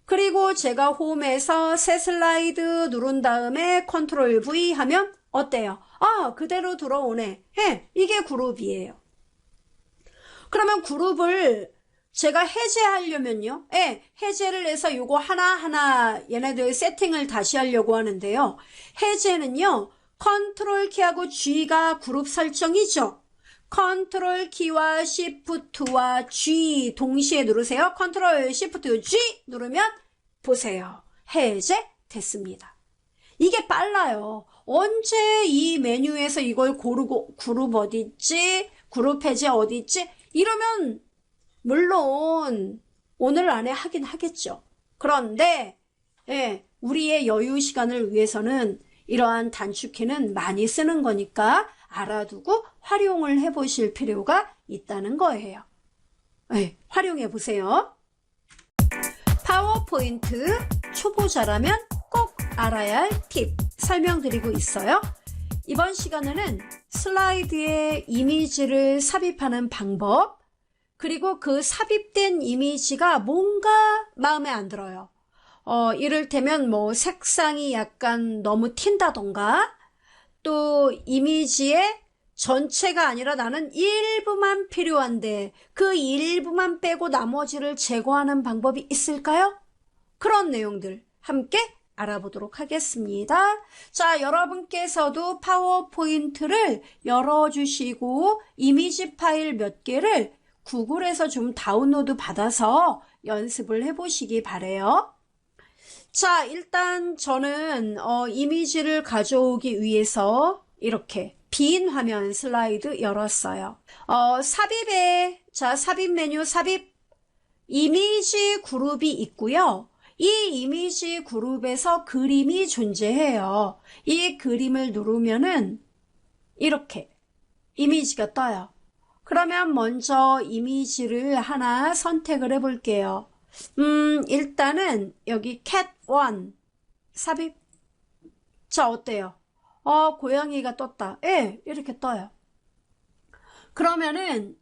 그리고 제가 홈에서 새 슬라이드 누른 다음에 컨트롤 V 하면 어때요? 그대로 들어오네. 이게 그룹이에요. 그러면 그룹을 제가 해제하려면요. 해제를 해서 요거 하나하나 얘네들 세팅을 다시 하려고 하는데요. 해제는요. 컨트롤 키하고 G가 그룹 설정이죠. 컨트롤 키와 시프트와 G 동시에 누르세요. 컨트롤 시프트 G 누르면 보세요. 해제 됐습니다. 이게 빨라요. 언제 이 메뉴에서 이걸 고르고 그룹 어디 있지? 그룹 해제 어디 있지? 이러면 물론 오늘 안에 하긴 하겠죠. 그런데 우리의 여유 시간을 위해서는 이러한 단축키는 많이 쓰는 거니까 알아두고 활용을 해보실 필요가 있다는 거예요. 활용해 보세요. 파워포인트 초보자라면 꼭 알아야 할 팁 설명드리고 있어요. 이번 시간에는 슬라이드에 이미지를 삽입하는 방법, 그리고 그 삽입된 이미지가 뭔가 마음에 안 들어요. 이를테면 뭐 색상이 약간 너무 튄다던가, 또 이미지에 전체가 아니라 나는 일부만 필요한데 그 일부만 빼고 나머지를 제거하는 방법이 있을까요? 그런 내용들 함께 알아보도록 하겠습니다. 자, 여러분께서도 파워포인트를 열어주시고 이미지 파일 몇 개를 구글에서 좀 다운로드 받아서 연습을 해보시기 바래요. 자, 일단 저는 이미지를 가져오기 위해서 이렇게 빈 화면 슬라이드 열었어요. 삽입 메뉴 삽입 이미지 그룹이 있고요. 이 이미지 그룹에서 그림이 존재해요. 이 그림을 누르면은 이렇게 이미지가 떠요. 그러면 먼저 이미지를 하나 선택을 해 볼게요. 일단은 여기 cat1 삽입. 자, 어때요? 고양이가 떴다. 예, 이렇게 떠요. 그러면은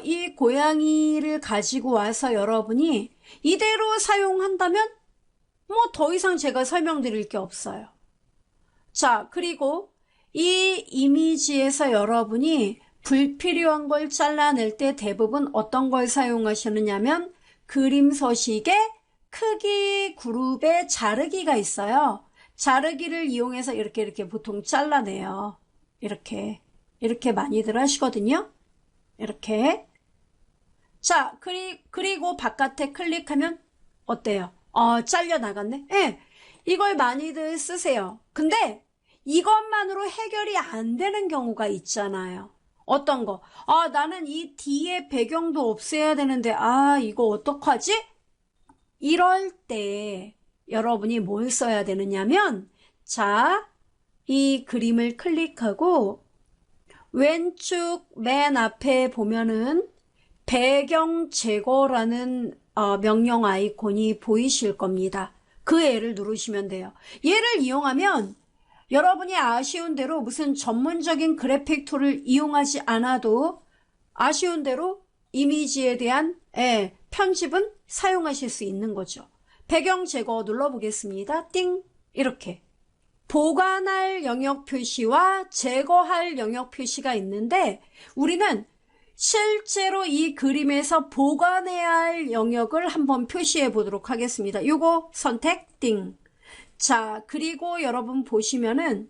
이 고양이를 가지고 와서 여러분이 이대로 사용한다면 뭐 더 이상 제가 설명드릴 게 없어요. 자, 그리고 이 이미지에서 여러분이 불필요한 걸 잘라낼 때 대부분 어떤 걸 사용하시느냐면 그림 서식에 크기 그룹에 자르기가 있어요. 자르기를 이용해서 이렇게 보통 잘라내요. 이렇게 많이들 하시거든요. 이렇게. 자, 그리고 바깥에 클릭하면 어때요? 잘려 나갔네? 예. 이걸 많이들 쓰세요. 근데 이것만으로 해결이 안 되는 경우가 있잖아요. 어떤 거? 나는 이 뒤에 배경도 없애야 되는데, 이거 어떡하지? 이럴 때 여러분이 뭘 써야 되느냐면, 자, 이 그림을 클릭하고 왼쪽 맨 앞에 보면은 배경 제거라는 명령 아이콘이 보이실 겁니다. 그 애를 누르시면 돼요. 얘를 이용하면 여러분이 아쉬운 대로 무슨 전문적인 그래픽 툴을 이용하지 않아도 아쉬운 대로 이미지에 대한 편집은 사용하실 수 있는 거죠. 배경 제거 눌러보겠습니다. 띵! 이렇게. 보관할 영역 표시와 제거할 영역 표시가 있는데 우리는 실제로 이 그림에서 보관해야 할 영역을 한번 표시해 보도록 하겠습니다. 요거 선택 띵. 자, 그리고 여러분 보시면은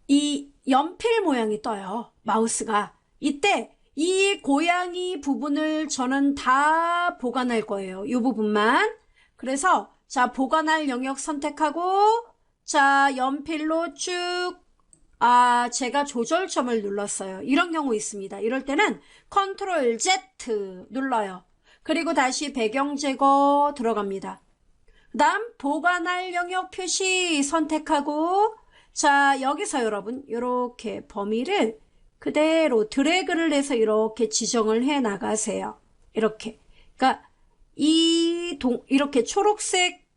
이 연필 모양이 떠요. 마우스가. 이때 이 고양이 부분을 저는 다 보관할 거예요. 이 부분만. 그래서 자, 보관할 영역 선택하고 자, 연필로 쭉 제가 조절점을 눌렀어요. 이런 경우 있습니다. 이럴 때는 컨트롤 Z 눌러요. 그리고 다시 배경 제거 들어갑니다. 그 다음 보관할 영역 표시 선택하고 자, 여기서 여러분 이렇게 범위를 그대로 드래그를 해서 이렇게 지정을 해 나가세요. 이렇게. 그러니까 이렇게 초록색으로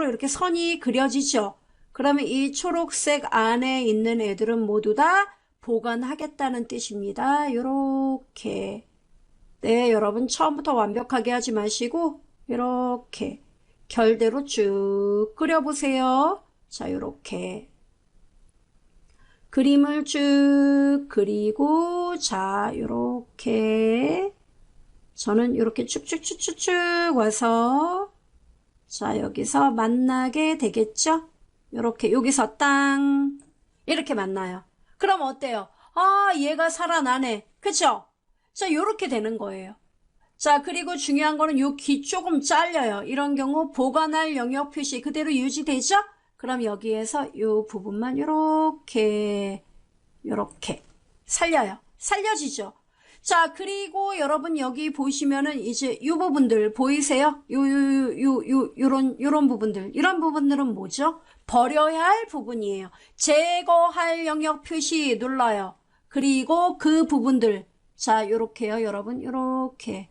이렇게 선이 그려지죠. 그러면 이 초록색 안에 있는 애들은 모두 다 보관하겠다는 뜻입니다. 요렇게. 네, 여러분 처음부터 완벽하게 하지 마시고 이렇게 결대로 쭉 그려보세요. 자, 요렇게. 그림을 쭉 그리고 자, 요렇게 저는 요렇게 쭉쭉쭉쭉쭉 와서 자, 여기서 만나게 되겠죠? 요렇게 여기서 땅 이렇게 만나요. 그럼 어때요? 얘가 살아나네. 그쵸? 자, 요렇게 되는 거예요. 자, 그리고 중요한 거는 요 귀 조금 잘려요. 이런 경우 보관할 영역 표시 그대로 유지되죠? 그럼 여기에서 요 부분만 요렇게 살려요. 살려지죠? 자, 그리고 여러분 여기 보시면은 이제 요 부분들 보이세요? 요런 부분들. 이런 부분들은 뭐죠? 버려야 할 부분이에요. 제거할 영역 표시 눌러요. 그리고 그 부분들. 자, 요렇게요, 여러분. 요렇게.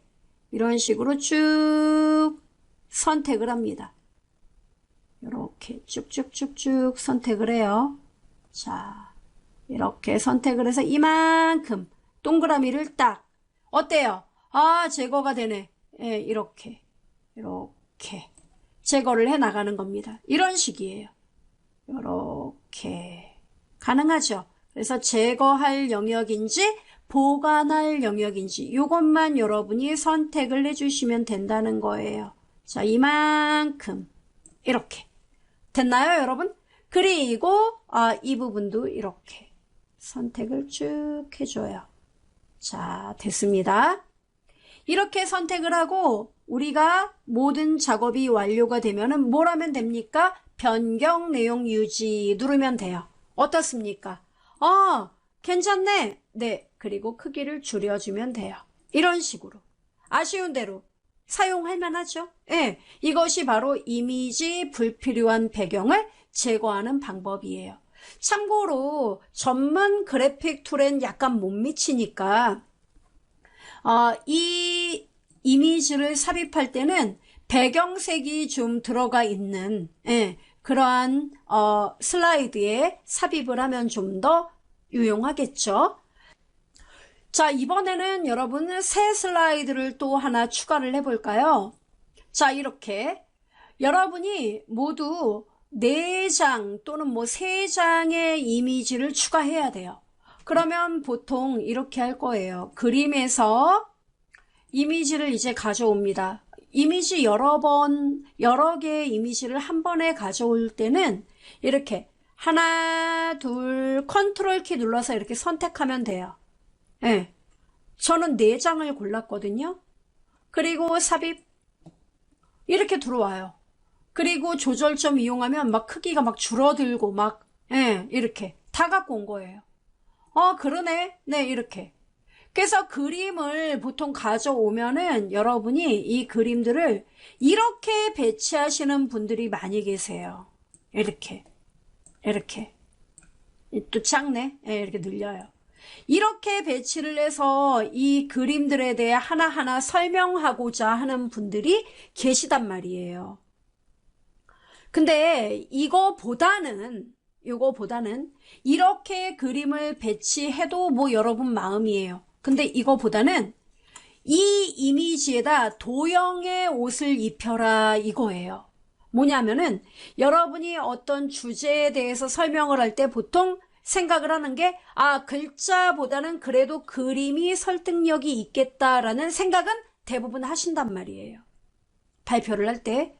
이런 식으로 쭉 선택을 합니다. 요렇게 쭉쭉쭉쭉 선택을 해요. 자, 이렇게 선택을 해서 이만큼 동그라미를 딱 어때요? 제거가 되네. 예, 이렇게 제거를 해 나가는 겁니다. 이런 식이에요. 이렇게 가능하죠. 그래서 제거할 영역인지 보관할 영역인지 이것만 여러분이 선택을 해주시면 된다는 거예요. 자, 이만큼 이렇게 됐나요, 여러분? 그리고 이 부분도 이렇게 선택을 쭉 해줘요. 자, 됐습니다. 이렇게 선택을 하고 우리가 모든 작업이 완료가 되면은 뭘 하면 됩니까? 변경 내용 유지 누르면 돼요. 어떻습니까? 괜찮네. 네, 그리고 크기를 줄여주면 돼요. 이런 식으로 아쉬운 대로 사용할 만하죠. 예, 이것이 바로 이미지 불필요한 배경을 제거하는 방법이에요. 참고로 전문 그래픽 툴엔 약간 못 미치니까 이 이미지를 삽입할 때는 배경색이 좀 들어가 있는 그러한 슬라이드에 삽입을 하면 좀 더 유용하겠죠. 자, 이번에는 여러분 새 슬라이드를 또 하나 추가를 해볼까요? 자, 이렇게 여러분이 모두 4장 또는 뭐 3장의 이미지를 추가해야 돼요. 그러면 보통 이렇게 할 거예요. 그림에서 이미지를 이제 가져옵니다. 이미지 여러 개의 이미지를 한 번에 가져올 때는 이렇게 하나, 둘, 컨트롤 키 눌러서 이렇게 선택하면 돼요. 네. 저는 4장을 골랐거든요. 그리고 삽입 이렇게 들어와요. 그리고 조절점 이용하면 막 크기가 막 줄어들고 막 이렇게 다 갖고 온 거예요. 그러네. 네, 이렇게. 그래서 그림을 보통 가져오면은 여러분이 이 그림들을 이렇게 배치하시는 분들이 많이 계세요. 이렇게 또 작네. 이렇게 늘려요. 이렇게 배치를 해서 이 그림들에 대해 하나하나 설명하고자 하는 분들이 계시단 말이에요. 근데 이거보다는 이렇게 그림을 배치해도 뭐 여러분 마음이에요. 근데 이거보다는 이 이미지에다 도형의 옷을 입혀라 이거예요. 뭐냐면은 여러분이 어떤 주제에 대해서 설명을 할 때 보통 생각을 하는 게 글자보다는 그래도 그림이 설득력이 있겠다라는 생각은 대부분 하신단 말이에요. 발표를 할 때.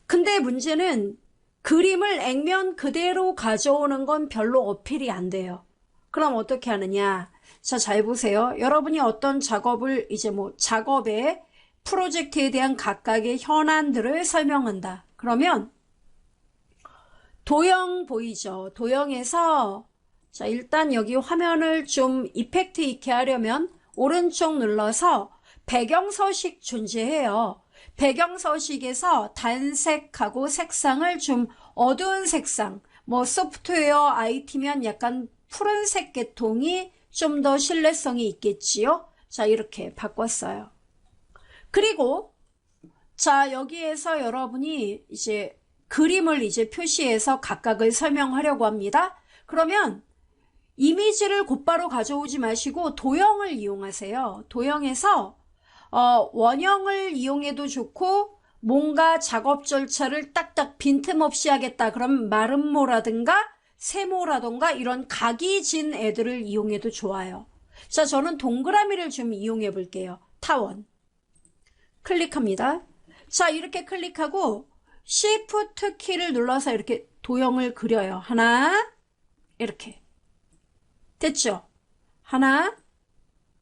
근데 문제는 그림을 액면 그대로 가져오는 건 별로 어필이 안 돼요. 그럼 어떻게 하느냐? 자, 잘 보세요. 여러분이 어떤 작업을 이제 뭐 작업의 프로젝트에 대한 각각의 현안들을 설명한다. 그러면 도형 보이죠? 도형에서 자, 일단 여기 화면을 좀 이펙트 있게 하려면 오른쪽 눌러서 배경 서식 존재해요. 배경 서식에서 단색하고 색상을 좀 어두운 색상, 뭐 소프트웨어 IT면 약간 푸른색 계통이 좀 더 신뢰성이 있겠지요. 자, 이렇게 바꿨어요. 그리고 자, 여기에서 여러분이 이제 그림을 이제 표시해서 각각을 설명하려고 합니다. 그러면 이미지를 곧바로 가져오지 마시고 도형을 이용하세요. 도형에서 원형을 이용해도 좋고 뭔가 작업 절차를 딱딱 빈틈없이 하겠다. 그럼 마름모라든가 세모라든가 이런 각이 진 애들을 이용해도 좋아요. 자, 저는 동그라미를 좀 이용해 볼게요. 타원. 클릭합니다. 자, 이렇게 클릭하고 Shift 키를 눌러서 이렇게 도형을 그려요. 하나, 이렇게. 됐죠? 하나,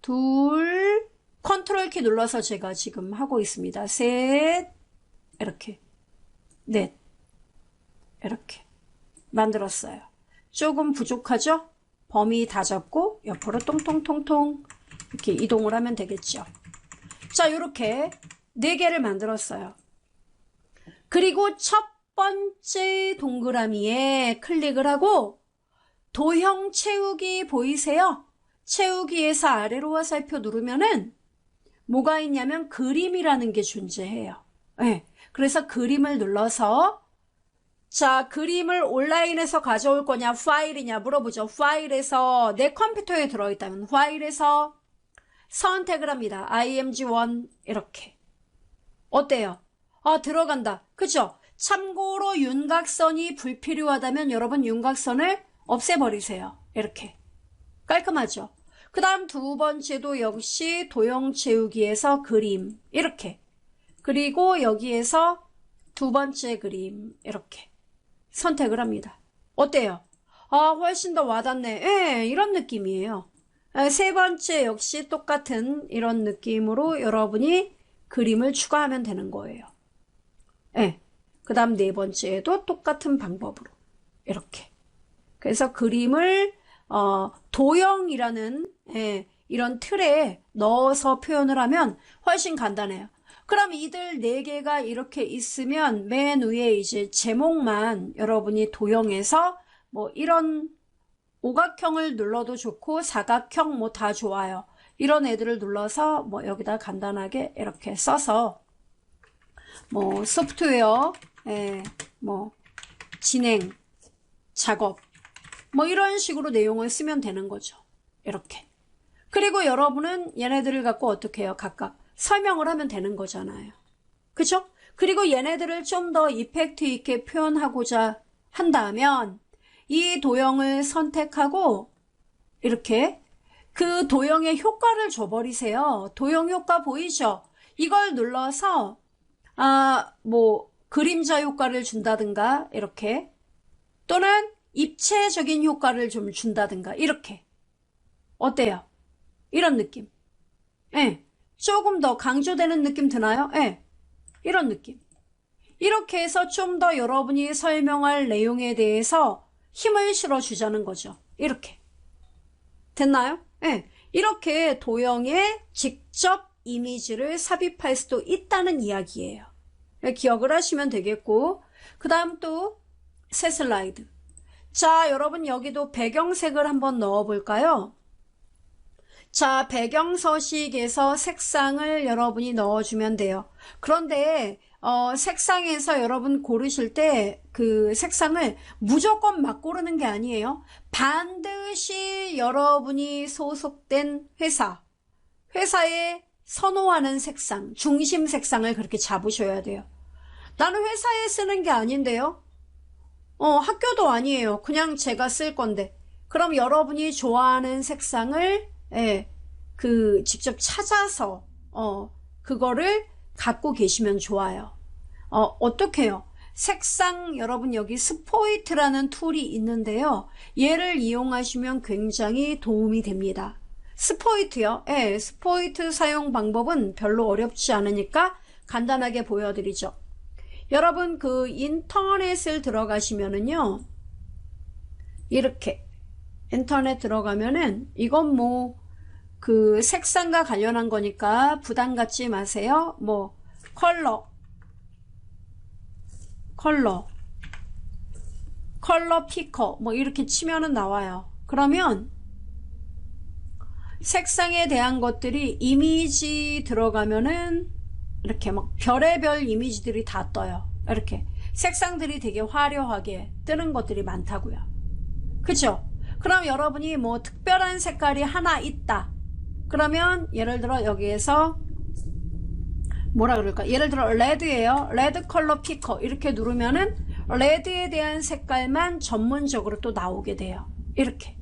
둘, 컨트롤 키 눌러서 제가 지금 하고 있습니다. 셋, 이렇게. 넷, 이렇게. 만들었어요. 조금 부족하죠? 범위 다 잡고 옆으로 통통통통 이렇게 이동을 하면 되겠죠. 자, 이렇게 4개를 만들었어요. 그리고 첫 번째 동그라미에 클릭을 하고 도형 채우기 보이세요? 채우기에서 아래로 화살표 누르면은 뭐가 있냐면 그림이라는 게 존재해요. 네, 그래서 그림을 눌러서 자, 그림을 온라인에서 가져올 거냐 파일이냐 물어보죠. 파일에서 내 컴퓨터에 들어있다면 파일에서 선택을 합니다. img1 이렇게. 어때요? 들어간다. 그죠? 참고로 윤곽선이 불필요하다면 여러분 윤곽선을 없애버리세요. 이렇게. 깔끔하죠? 그 다음 두 번째도 역시 도형 채우기에서 그림. 이렇게. 그리고 여기에서 두 번째 그림. 이렇게. 선택을 합니다. 어때요? 훨씬 더 와닿네. 예, 이런 느낌이에요. 세 번째 역시 똑같은 이런 느낌으로 여러분이 그림을 추가하면 되는 거예요. 예. 그 다음 네 번째에도 똑같은 방법으로. 이렇게. 그래서 그림을, 도형이라는, 이런 틀에 넣어서 표현을 하면 훨씬 간단해요. 그럼 이들 네 개가 이렇게 있으면 맨 위에 이제 제목만 여러분이 도형에서 뭐 이런 오각형을 눌러도 좋고 사각형 뭐 다 좋아요. 이런 애들을 눌러서 뭐 여기다 간단하게 이렇게 써서 뭐 소프트웨어 뭐 진행 작업 뭐 이런 식으로 내용을 쓰면 되는 거죠. 이렇게. 그리고 여러분은 얘네들을 갖고 어떻게 해요? 각각 설명을 하면 되는 거잖아요. 그죠? 그리고 얘네들을 좀 더 이펙트 있게 표현하고자 한다면 이 도형을 선택하고 이렇게 그 도형의 효과를 줘버리세요. 도형 효과 보이죠? 이걸 눌러서 뭐 그림자 효과를 준다든가 이렇게 또는 입체적인 효과를 좀 준다든가 이렇게 어때요? 이런 느낌. 예. 조금 더 강조되는 느낌 드나요? 예. 이런 느낌. 이렇게 해서 좀 더 여러분이 설명할 내용에 대해서 힘을 실어주자는 거죠. 이렇게. 됐나요? 예. 이렇게 도형에 직접 이미지를 삽입할 수도 있다는 이야기예요. 기억을 하시면 되겠고, 그 다음 또 새 슬라이드. 자, 여러분 여기도 배경색을 한번 넣어볼까요? 자, 배경 서식에서 색상을 여러분이 넣어주면 돼요. 그런데 색상에서 여러분 고르실 때 그 색상을 무조건 막 고르는 게 아니에요. 반드시 여러분이 소속된 회사에 선호하는 색상, 중심 색상을 그렇게 잡으셔야 돼요. 나는 회사에 쓰는 게 아닌데요. 학교도 아니에요. 그냥 제가 쓸 건데. 그럼 여러분이 좋아하는 색상을 직접 찾아서 그거를 갖고 계시면 좋아요. 어떻게 해요? 색상 여러분 여기 스포이트라는 툴이 있는데요. 얘를 이용하시면 굉장히 도움이 됩니다. 스포이트요? 스포이트 사용 방법은 별로 어렵지 않으니까 간단하게 보여드리죠. 여러분 그 인터넷을 들어가시면은요. 이렇게 인터넷 들어가면은 이건 뭐 그 색상과 관련한 거니까 부담 갖지 마세요. 뭐 컬러 피커 뭐 이렇게 치면은 나와요. 그러면 색상에 대한 것들이 이미지 들어가면은 이렇게 막 별의별 이미지들이 다 떠요. 이렇게 색상들이 되게 화려하게 뜨는 것들이 많다고요. 그죠? 그럼 여러분이 뭐 특별한 색깔이 하나 있다. 그러면 예를 들어 여기에서 뭐라 그럴까? 예를 들어 레드예요. 레드 컬러 피커 이렇게 누르면은 레드에 대한 색깔만 전문적으로 또 나오게 돼요. 이렇게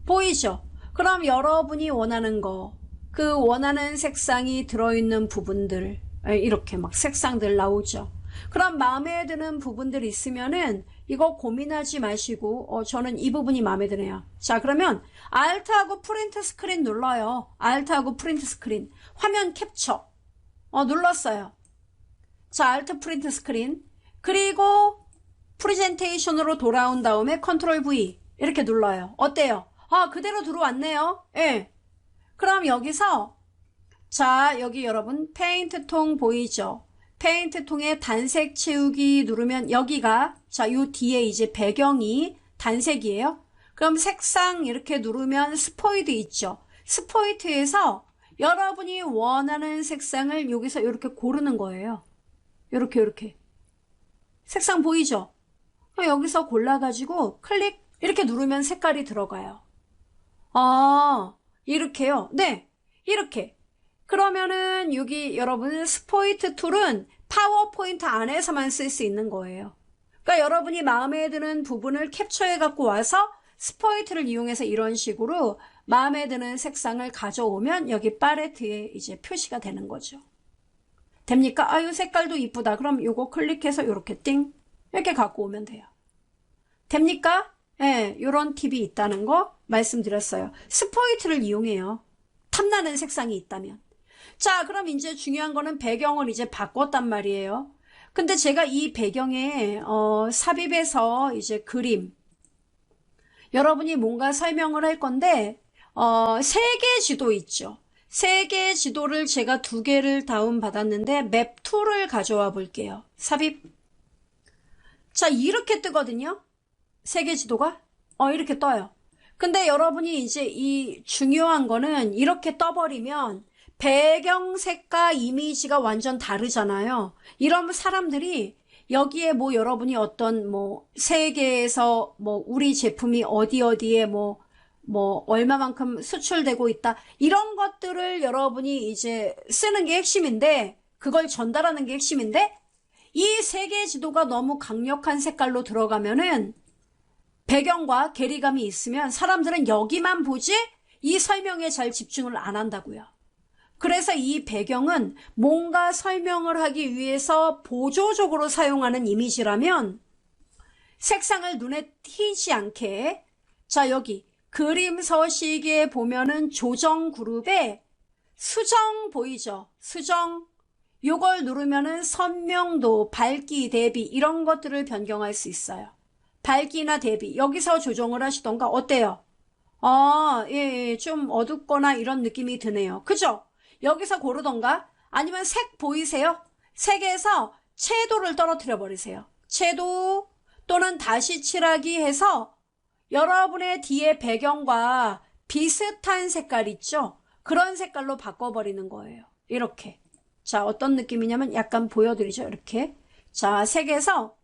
보이죠? 그럼 여러분이 원하는 거, 그 원하는 색상이 들어있는 부분들 이렇게 막 색상들 나오죠. 그럼 마음에 드는 부분들 있으면은 이거 고민하지 마시고 저는 이 부분이 마음에 드네요. 자, 그러면 Alt하고 프린트 스크린 눌러요. Alt하고 프린트 스크린 화면 캡처 눌렀어요. 자, Alt 프린트 스크린 그리고 프레젠테이션으로 돌아온 다음에 컨트롤 V 이렇게 눌러요. 어때요? 그대로 들어왔네요. 예. 그럼 여기서 자, 여기 여러분 페인트 통 보이죠? 페인트 통에 단색 채우기 누르면 여기가 자, 요 뒤에 이제 배경이 단색이에요. 그럼 색상 이렇게 누르면 스포이트 있죠. 스포이트에서 여러분이 원하는 색상을 여기서 이렇게 고르는 거예요. 이렇게 색상 보이죠? 여기서 골라가지고 클릭 이렇게 누르면 색깔이 들어가요. 이렇게요? 네, 이렇게. 그러면은 여기 여러분 스포이트 툴은 파워포인트 안에서만 쓸 수 있는 거예요. 그러니까 여러분이 마음에 드는 부분을 캡처해 갖고 와서 스포이트를 이용해서 이런 식으로 마음에 드는 색상을 가져오면 여기 팔레트에 이제 표시가 되는 거죠. 됩니까? 아, 이 색깔도 이쁘다. 그럼 요거 클릭해서 요렇게 띵 이렇게 갖고 오면 돼요. 됩니까? 예, 요런 팁이 있다는 거 말씀드렸어요. 스포이트를 이용해요. 탐나는 색상이 있다면. 자, 그럼 이제 중요한 거는 배경을 이제 바꿨단 말이에요. 근데 제가 이 배경에 삽입해서 이제 그림 여러분이 뭔가 설명을 할 건데 세계 지도 있죠. 세계 지도를 제가 2개를 다운 받았는데 맵 2를 가져와 볼게요. 삽입. 자, 이렇게 뜨거든요. 세계 지도가 이렇게 떠요. 근데 여러분이 이제 이 중요한 거는 이렇게 떠버리면 배경색과 이미지가 완전 다르잖아요. 이런 사람들이 여기에 뭐 여러분이 어떤 뭐 세계에서 뭐 우리 제품이 어디에 뭐 얼마만큼 수출되고 있다. 이런 것들을 여러분이 이제 쓰는 게 핵심인데 그걸 전달하는 게 핵심인데 이 세계 지도가 너무 강력한 색깔로 들어가면은 배경과 괴리감이 있으면 사람들은 여기만 보지 이 설명에 잘 집중을 안 한다고요. 그래서 이 배경은 뭔가 설명을 하기 위해서 보조적으로 사용하는 이미지라면 색상을 눈에 띄지 않게 자 여기 그림 서식에 보면은 조정 그룹에 수정 보이죠? 수정 요걸 누르면은 선명도, 밝기, 대비 이런 것들을 변경할 수 있어요. 밝기나 대비 여기서 조정을 하시던가 어때요? 예, 좀 어둡거나 이런 느낌이 드네요. 그죠? 여기서 고르던가 아니면 색 보이세요? 색에서 채도를 떨어뜨려 버리세요. 채도 또는 다시 칠하기 해서 여러분의 뒤에 배경과 비슷한 색깔 있죠? 그런 색깔로 바꿔버리는 거예요. 이렇게. 자, 어떤 느낌이냐면 약간 보여드리죠? 이렇게. 자, 색에서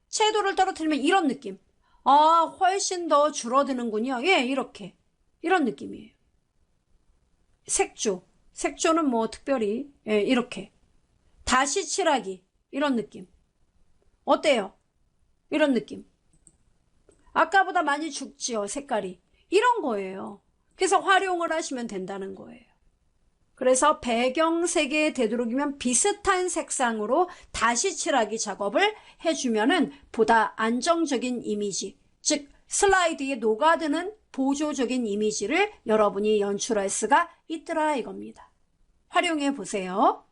채도를 떨어뜨리면 이런 느낌. 훨씬 더 줄어드는군요. 예, 이렇게. 이런 느낌이에요. 색조. 색조는 뭐 특별히 예, 이렇게 다시 칠하기 이런 느낌 어때요? 이런 느낌 아까보다 많이 죽지요 색깔이 이런 거예요. 그래서 활용을 하시면 된다는 거예요. 그래서 배경색에 되도록이면 비슷한 색상으로 다시 칠하기 작업을 해주면은 보다 안정적인 이미지 즉 슬라이드에 녹아드는 보조적인 이미지를 여러분이 연출할 수가 있더라 이겁니다. 활용해 보세요.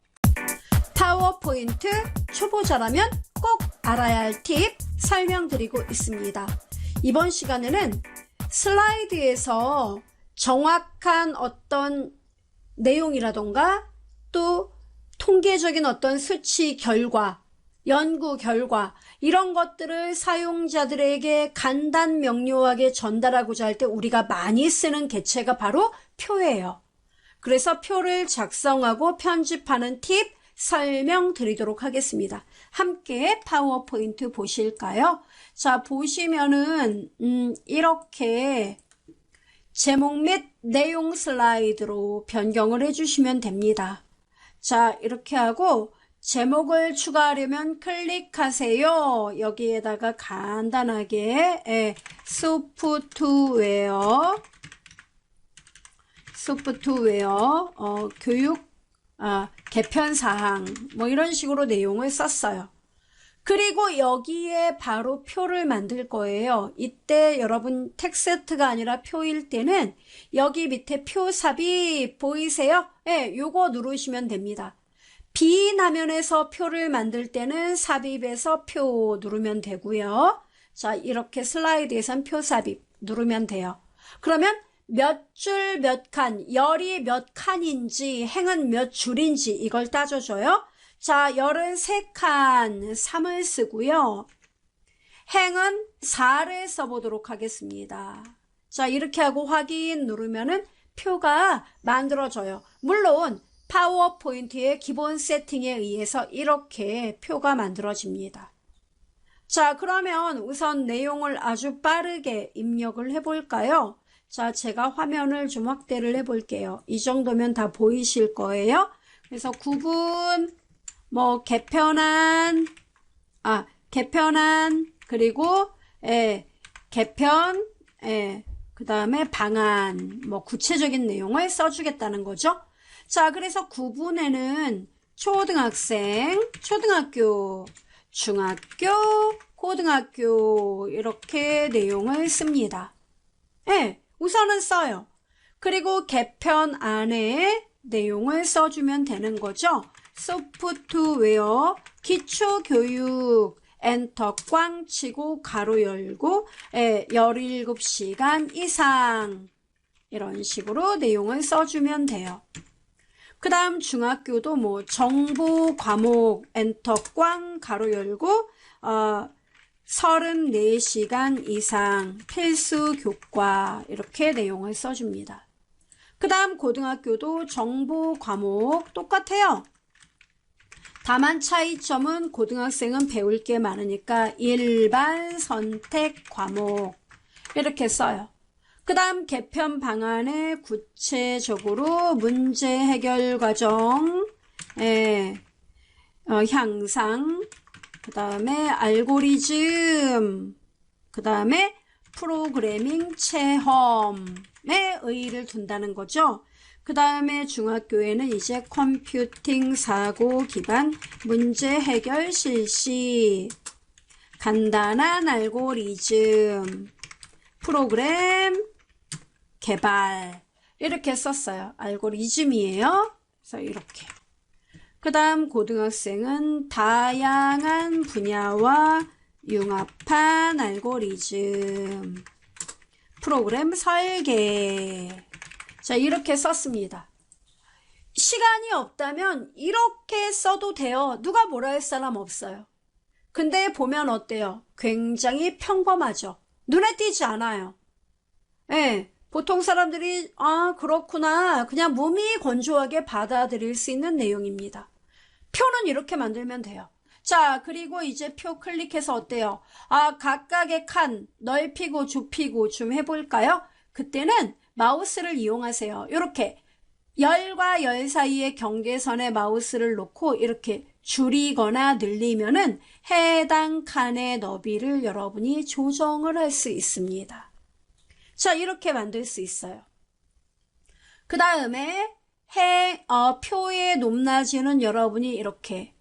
파워포인트 초보자라면 꼭 알아야 할 팁 설명드리고 있습니다. 이번 시간에는 슬라이드에서 정확한 어떤 내용이라던가 또 통계적인 어떤 수치 결과 연구 결과 이런 것들을 사용자들에게 간단 명료하게 전달하고자 할 때 우리가 많이 쓰는 개체가 바로 표예요. 그래서 표를 작성하고 편집하는 팁 설명드리도록 하겠습니다. 함께 파워포인트 보실까요? 자, 보시면은 이렇게 제목 및 내용 슬라이드로 변경을 해주시면 됩니다. 자, 이렇게 하고 제목을 추가하려면 클릭하세요. 여기에다가 간단하게 소프트웨어 교육 개편사항 뭐 이런 식으로 내용을 썼어요. 그리고 여기에 바로 표를 만들 거예요. 이때 여러분 텍스트가 아니라 표일 때는 여기 밑에 표 삽입 보이세요? 네, 요거 누르시면 됩니다. 비나면에서 표를 만들 때는 삽입에서 표 누르면 되고요. 자, 이렇게 슬라이드에선 표 삽입 누르면 돼요. 그러면 몇 줄 몇 칸, 열이 몇 칸인지 행은 몇 줄인지 이걸 따져줘요. 자, 열은 3칸, 3을 쓰고요. 행은 4를 써보도록 하겠습니다. 자, 이렇게 하고 확인 누르면은 표가 만들어져요. 물론 파워포인트의 기본 세팅에 의해서 이렇게 표가 만들어집니다. 자, 그러면 우선 내용을 아주 빠르게 입력을 해볼까요? 자, 제가 화면을 좀 확대를 해볼게요. 이 정도면 다 보이실 거예요. 그래서 구분, 뭐, 개편한 그리고 개편, 그 다음에 방안, 뭐 구체적인 내용을 써주겠다는 거죠. 자, 그래서 9분에는 초등학생, 초등학교, 중학교, 고등학교 이렇게 내용을 씁니다. 우선은 써요. 그리고 개편 안에 내용을 써주면 되는 거죠. 소프트웨어, 기초교육, 엔터 꽝 치고 가로 열고 17시간 이상 이런 식으로 내용을 써주면 돼요. 그 다음 중학교도 뭐 정보 과목 엔터 꽝 가로 열고 34시간 이상 필수 교과 이렇게 내용을 써줍니다. 그 다음 고등학교도 정보 과목 똑같아요. 다만 차이점은 고등학생은 배울 게 많으니까 일반 선택 과목 이렇게 써요. 그 다음 개편 방안에 구체적으로 문제 해결 과정, 향상, 그 다음에 알고리즘, 그 다음에 프로그래밍 체험에 의의를 둔다는 거죠. 그 다음에 중학교에는 이제 컴퓨팅 사고 기반 문제 해결 실시, 간단한 알고리즘, 프로그램 개발 이렇게 썼어요. 알고리즘이에요. 그래서 이렇게. 그 다음 고등학생은 다양한 분야와 융합한 알고리즘, 프로그램 설계. 자, 이렇게 썼습니다. 시간이 없다면 이렇게 써도 돼요. 누가 뭐라 할 사람 없어요. 근데 보면 어때요? 굉장히 평범하죠. 눈에 띄지 않아요. 보통 사람들이 그렇구나 그냥 몸이 건조하게 받아들일 수 있는 내용입니다. 표는 이렇게 만들면 돼요. 자, 그리고 이제 표 클릭해서 어때요? 각각의 칸 넓히고 좁히고 좀 해볼까요? 그때는 마우스를 이용하세요. 이렇게 열과 열 사이의 경계선에 마우스를 놓고 이렇게 줄이거나 늘리면은 해당 칸의 너비를 여러분이 조정을 할 수 있습니다. 자, 이렇게 만들 수 있어요. 그 다음에 표의 높낮이는 여러분이 이렇게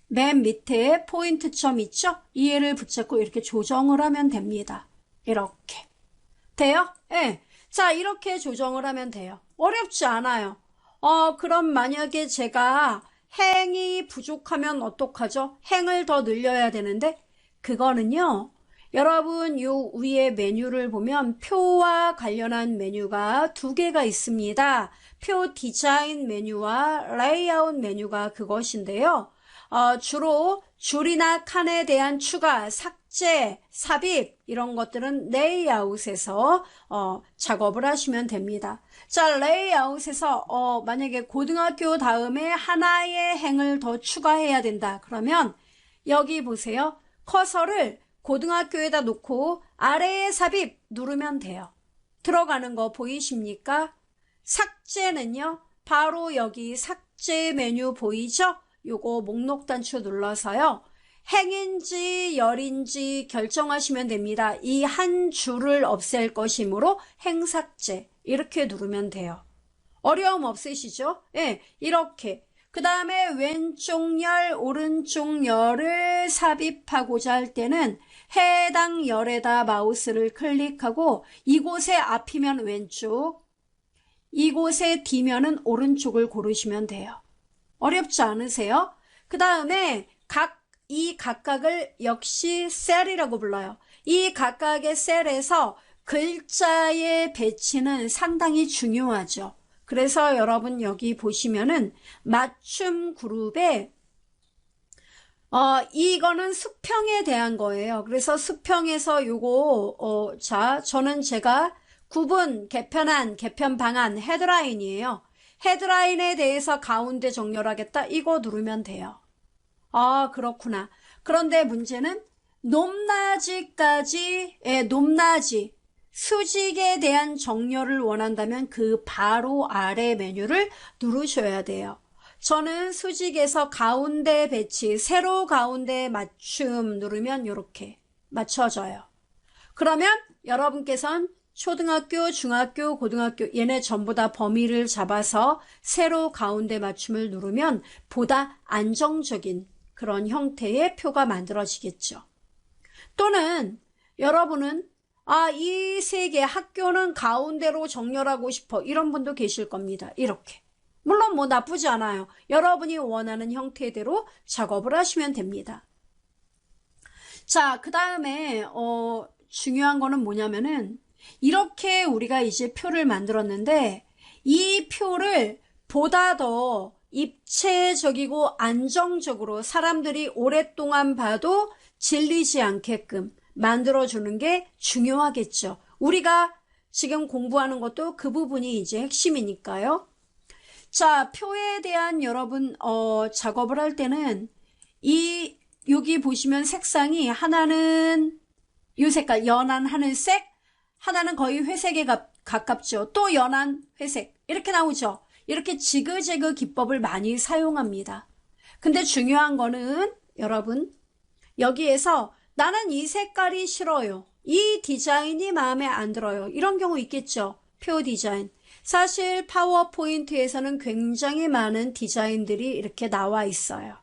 맨 밑에 포인트점 있죠? 얘를 붙잡고 이렇게 조정을 하면 됩니다. 이렇게. 돼요? 자, 이렇게 조정을 하면 돼요. 어렵지 않아요. 그럼 만약에 제가 행이 부족하면 어떡하죠? 행을 더 늘려야 되는데 그거는요. 여러분 요 위에 메뉴를 보면 표와 관련한 메뉴가 2개가 있습니다. 표 디자인 메뉴와 레이아웃 메뉴가 그것인데요. 주로 줄이나 칸에 대한 추가, 삭제, 삽입 이런 것들은 레이아웃에서 작업을 하시면 됩니다. 자, 레이아웃에서 만약에 고등학교 다음에 하나의 행을 더 추가해야 된다. 그러면 여기 보세요. 커서를 고등학교에다 놓고 아래에 삽입 누르면 돼요. 들어가는 거 보이십니까? 삭제는요. 바로 여기 삭제 메뉴 보이죠? 요거 목록 단추 눌러서요. 행인지 열인지 결정하시면 됩니다. 이 한 줄을 없앨 것이므로 행삭제 이렇게 누르면 돼요. 어려움 없으시죠? 이렇게. 그 다음에 왼쪽 열, 오른쪽 열을 삽입하고자 할 때는 해당 열에다 마우스를 클릭하고 이곳에 앞이면 왼쪽, 이곳에 뒤면은 오른쪽을 고르시면 돼요. 어렵지 않으세요? 그 다음에 이 각각을 역시 셀이라고 불러요. 이 각각의 셀에서 글자의 배치는 상당히 중요하죠. 그래서 여러분 여기 보시면은 맞춤 그룹에 이거는 수평에 대한 거예요. 그래서 수평에서 요거 저는 제가 구분, 개편안, 개편 방안, 헤드라인이에요. 헤드라인에 대해서 가운데 정렬하겠다. 이거 누르면 돼요. 그렇구나. 그런데 문제는 높낮이까지, 높낮이, 수직에 대한 정렬을 원한다면 그 바로 아래 메뉴를 누르셔야 돼요. 저는 수직에서 가운데 배치, 세로 가운데 맞춤 누르면 이렇게 맞춰져요. 그러면 여러분께서는 초등학교, 중학교, 고등학교 얘네 전부 다 범위를 잡아서 세로 가운데 맞춤을 누르면 보다 안정적인 그런 형태의 표가 만들어지겠죠. 또는 여러분은 이 세 개 학교는 가운데로 정렬하고 싶어 이런 분도 계실 겁니다. 이렇게. 물론 뭐 나쁘지 않아요. 여러분이 원하는 형태대로 작업을 하시면 됩니다. 자, 그 다음에 중요한 거는 뭐냐면은 이렇게 우리가 이제 표를 만들었는데 이 표를 보다 더 입체적이고 안정적으로 사람들이 오랫동안 봐도 질리지 않게끔 만들어주는 게 중요하겠죠. 우리가 지금 공부하는 것도 그 부분이 이제 핵심이니까요. 자, 표에 대한 여러분 작업을 할 때는 여기 보시면 색상이 하나는 이 색깔 연한 하늘색, 하나는 거의 회색에 가깝죠. 또 연한 회색 이렇게 나오죠. 이렇게 지그재그 기법을 많이 사용합니다. 근데 중요한 거는 여러분 여기에서 나는 이 색깔이 싫어요. 이 디자인이 마음에 안 들어요. 이런 경우 있겠죠. 표 디자인. 사실 파워포인트에서는 굉장히 많은 디자인들이 이렇게 나와 있어요.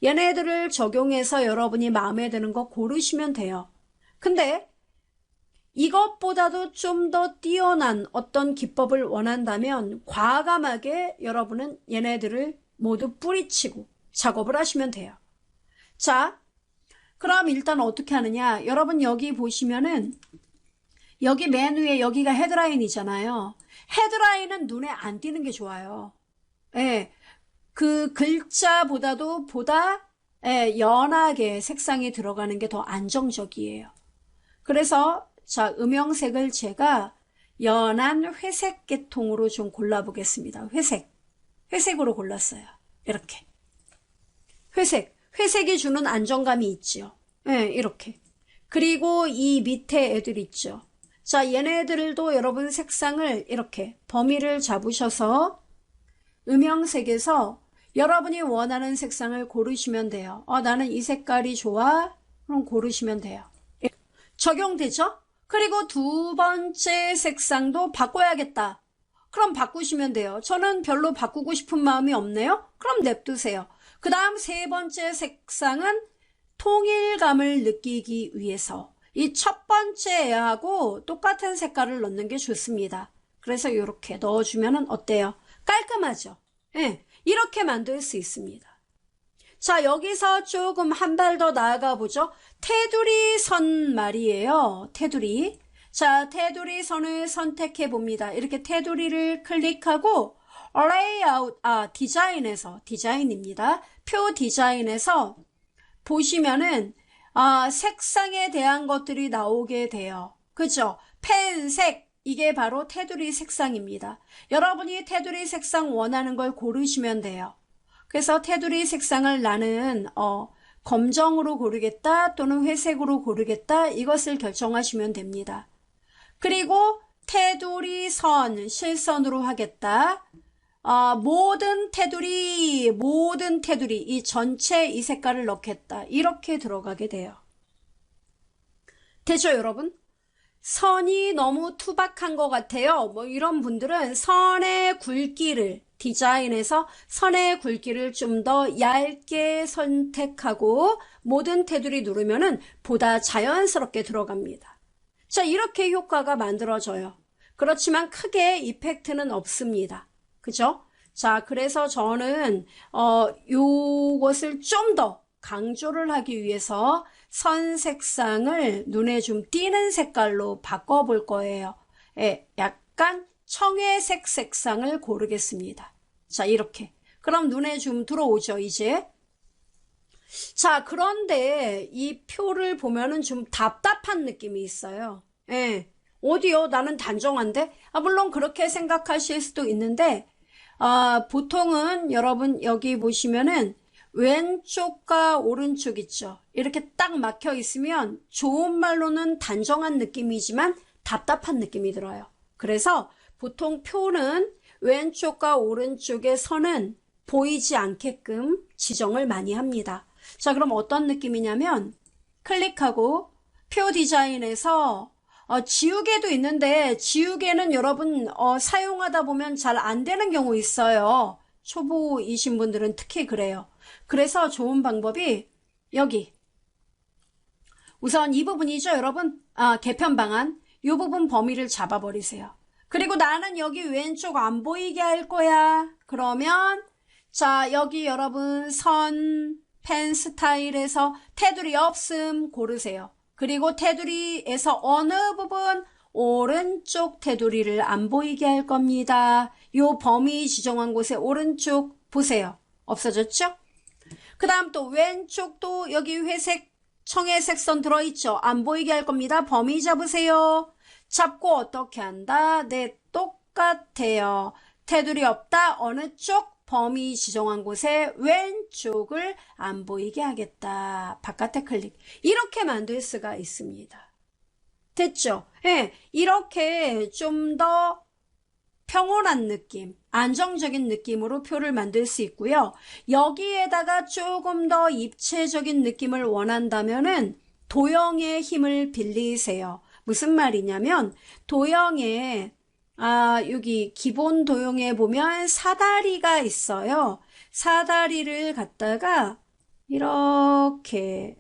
얘네들을 적용해서 여러분이 마음에 드는 거 고르시면 돼요. 근데 이것보다도 좀 더 뛰어난 어떤 기법을 원한다면 과감하게 여러분은 얘네들을 모두 뿌리치고 작업을 하시면 돼요. 자, 그럼 일단 어떻게 하느냐. 여러분 여기 보시면은 여기 맨 위에 여기가 헤드라인이잖아요. 헤드라인은 눈에 안 띄는 게 좋아요. 예, 그 글자보다도 보다 연하게 색상이 들어가는 게 더 안정적이에요. 그래서 자, 음영색을 제가 연한 회색 계통으로 좀 골라보겠습니다. 회색으로 골랐어요. 이렇게 회색이 주는 안정감이 있죠. 이렇게. 그리고 이 밑에 애들 있죠. 자, 얘네들도 여러분 색상을 이렇게 범위를 잡으셔서 음영색에서 여러분이 원하는 색상을 고르시면 돼요. 나는 이 색깔이 좋아. 그럼 고르시면 돼요. 적용되죠? 그리고 두 번째 색상도 바꿔야겠다. 그럼 바꾸시면 돼요. 저는 별로 바꾸고 싶은 마음이 없네요. 그럼 냅두세요. 그 다음 세 번째 색상은 통일감을 느끼기 위해서 이 첫 번째 애하고 똑같은 색깔을 넣는 게 좋습니다. 그래서 이렇게 넣어주면 어때요? 깔끔하죠? 이렇게 만들 수 있습니다. 자, 여기서 조금 한 발 더 나아가 보죠. 테두리 선 말이에요. 테두리. 자, 테두리 선을 선택해 봅니다. 이렇게 테두리를 클릭하고 레이아웃, 디자인입니다. 표 디자인에서 보시면은 색상에 대한 것들이 나오게 돼요. 그죠? 펜색, 이게 바로 테두리 색상입니다. 여러분이 테두리 색상 원하는 걸 고르시면 돼요. 그래서 테두리 색상을 나는 검정으로 고르겠다 또는 회색으로 고르겠다 이것을 결정하시면 됩니다. 그리고 테두리 선 실선으로 하겠다. 모든 테두리 이 전체 이 색깔을 넣겠다. 이렇게 들어가게 돼요. 되죠, 여러분? 선이 너무 투박한 것 같아요. 뭐 이런 분들은 선의 굵기를 디자인에서 선의 굵기를 좀 더 얇게 선택하고 모든 테두리 누르면은 보다 자연스럽게 들어갑니다. 자, 이렇게 효과가 만들어져요. 그렇지만 크게 이펙트는 없습니다. 그죠? 자, 그래서 저는 요것을 좀 더 강조를 하기 위해서 선 색상을 눈에 좀 띄는 색깔로 바꿔볼 거예요. 약간 청회색 색상을 고르겠습니다. 자, 이렇게. 그럼 눈에 좀 들어오죠, 이제. 자, 그런데 이 표를 보면은 좀 답답한 느낌이 있어요. 어디요? 나는 단정한데? 물론 그렇게 생각하실 수도 있는데, 보통은 여러분 여기 보시면은 왼쪽과 오른쪽 있죠. 이렇게 딱 막혀 있으면 좋은 말로는 단정한 느낌이지만 답답한 느낌이 들어요. 그래서 보통 표는 왼쪽과 오른쪽의 선은 보이지 않게끔 지정을 많이 합니다. 자, 그럼 어떤 느낌이냐면 클릭하고 표 디자인에서 지우개도 있는데 지우개는 여러분 사용하다 보면 잘 안 되는 경우 있어요. 초보이신 분들은 특히 그래요. 그래서 좋은 방법이 여기 우선 이 부분이죠, 여러분. 개편 방안. 이 부분 범위를 잡아버리세요. 그리고 나는 여기 왼쪽 안 보이게 할 거야. 그러면 자, 여기 여러분 펜 스타일에서 테두리 없음 고르세요. 그리고 테두리에서 어느 부분 오른쪽 테두리를 안 보이게 할 겁니다. 요 범위 지정한 곳에 오른쪽 보세요. 없어졌죠? 그 다음 또 왼쪽도 여기 회색 청회색 선 들어있죠? 안 보이게 할 겁니다. 범위 잡으세요. 잡고 어떻게 한다? 네, 똑같아요. 테두리 없다. 어느 쪽? 범위 지정한 곳에 왼쪽을 안 보이게 하겠다. 바깥에 클릭. 이렇게 만들 수가 있습니다. 됐죠? 예, 이렇게 좀 더 평온한 느낌, 안정적인 느낌으로 표를 만들 수 있고요. 여기에다가 조금 더 입체적인 느낌을 원한다면은 도형의 힘을 빌리세요. 무슨 말이냐면 도형에 여기 기본 도형에 보면 사다리가 있어요. 사다리를 갖다가 이렇게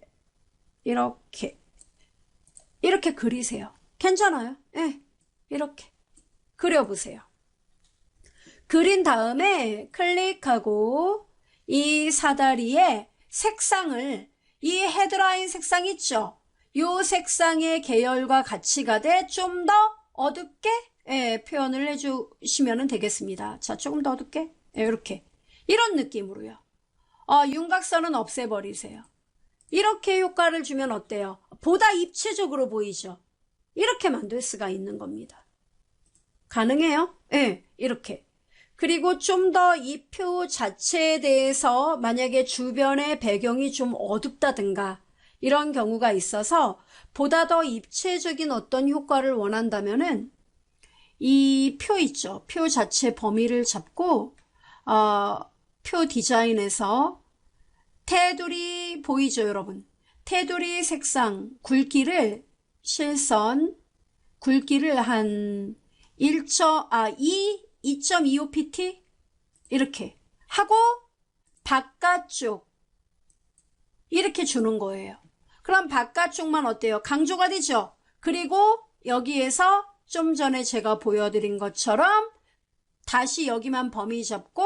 그리세요. 괜찮아요? 네, 이렇게 그려보세요. 그린 다음에 클릭하고 이 사다리의 색상을 이 헤드라인 색상 있죠? 이 색상의 계열과 같이 가되 좀 더 어둡게 표현을 해주시면 되겠습니다. 자, 조금 더 어둡게 이렇게 이런 느낌으로요. 윤곽선은 없애버리세요. 이렇게 효과를 주면 어때요? 보다 입체적으로 보이죠? 이렇게 만들 수가 있는 겁니다. 가능해요? 네, 이렇게. 그리고 좀 더 이 표 자체에 대해서 만약에 주변의 배경이 좀 어둡다든가 이런 경우가 있어서 보다 더 입체적인 어떤 효과를 원한다면은 이 표 있죠. 표 자체 범위를 잡고 표 디자인에서 테두리 보이죠, 여러분? 테두리 색상 굵기를 실선 굵기를 한 2.25pt 이렇게 하고 바깥쪽 이렇게 주는 거예요. 그럼 바깥쪽만 어때요? 강조가 되죠? 그리고 여기에서 좀 전에 제가 보여드린 것처럼 다시 여기만 범위 잡고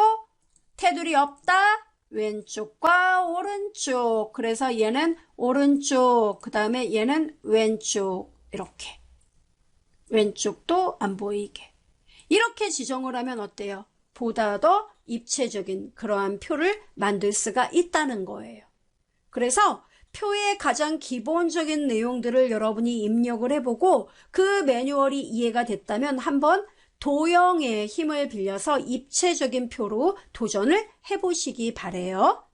테두리 없다. 왼쪽과 오른쪽. 그래서 얘는 오른쪽, 그 다음에 얘는 왼쪽. 이렇게. 왼쪽도 안 보이게. 이렇게 지정을 하면 어때요? 보다 더 입체적인 그러한 표를 만들 수가 있다는 거예요. 그래서 표의 가장 기본적인 내용들을 여러분이 입력을 해보고 그 매뉴얼이 이해가 됐다면 한번 도형의 힘을 빌려서 입체적인 표로 도전을 해보시기 바래요.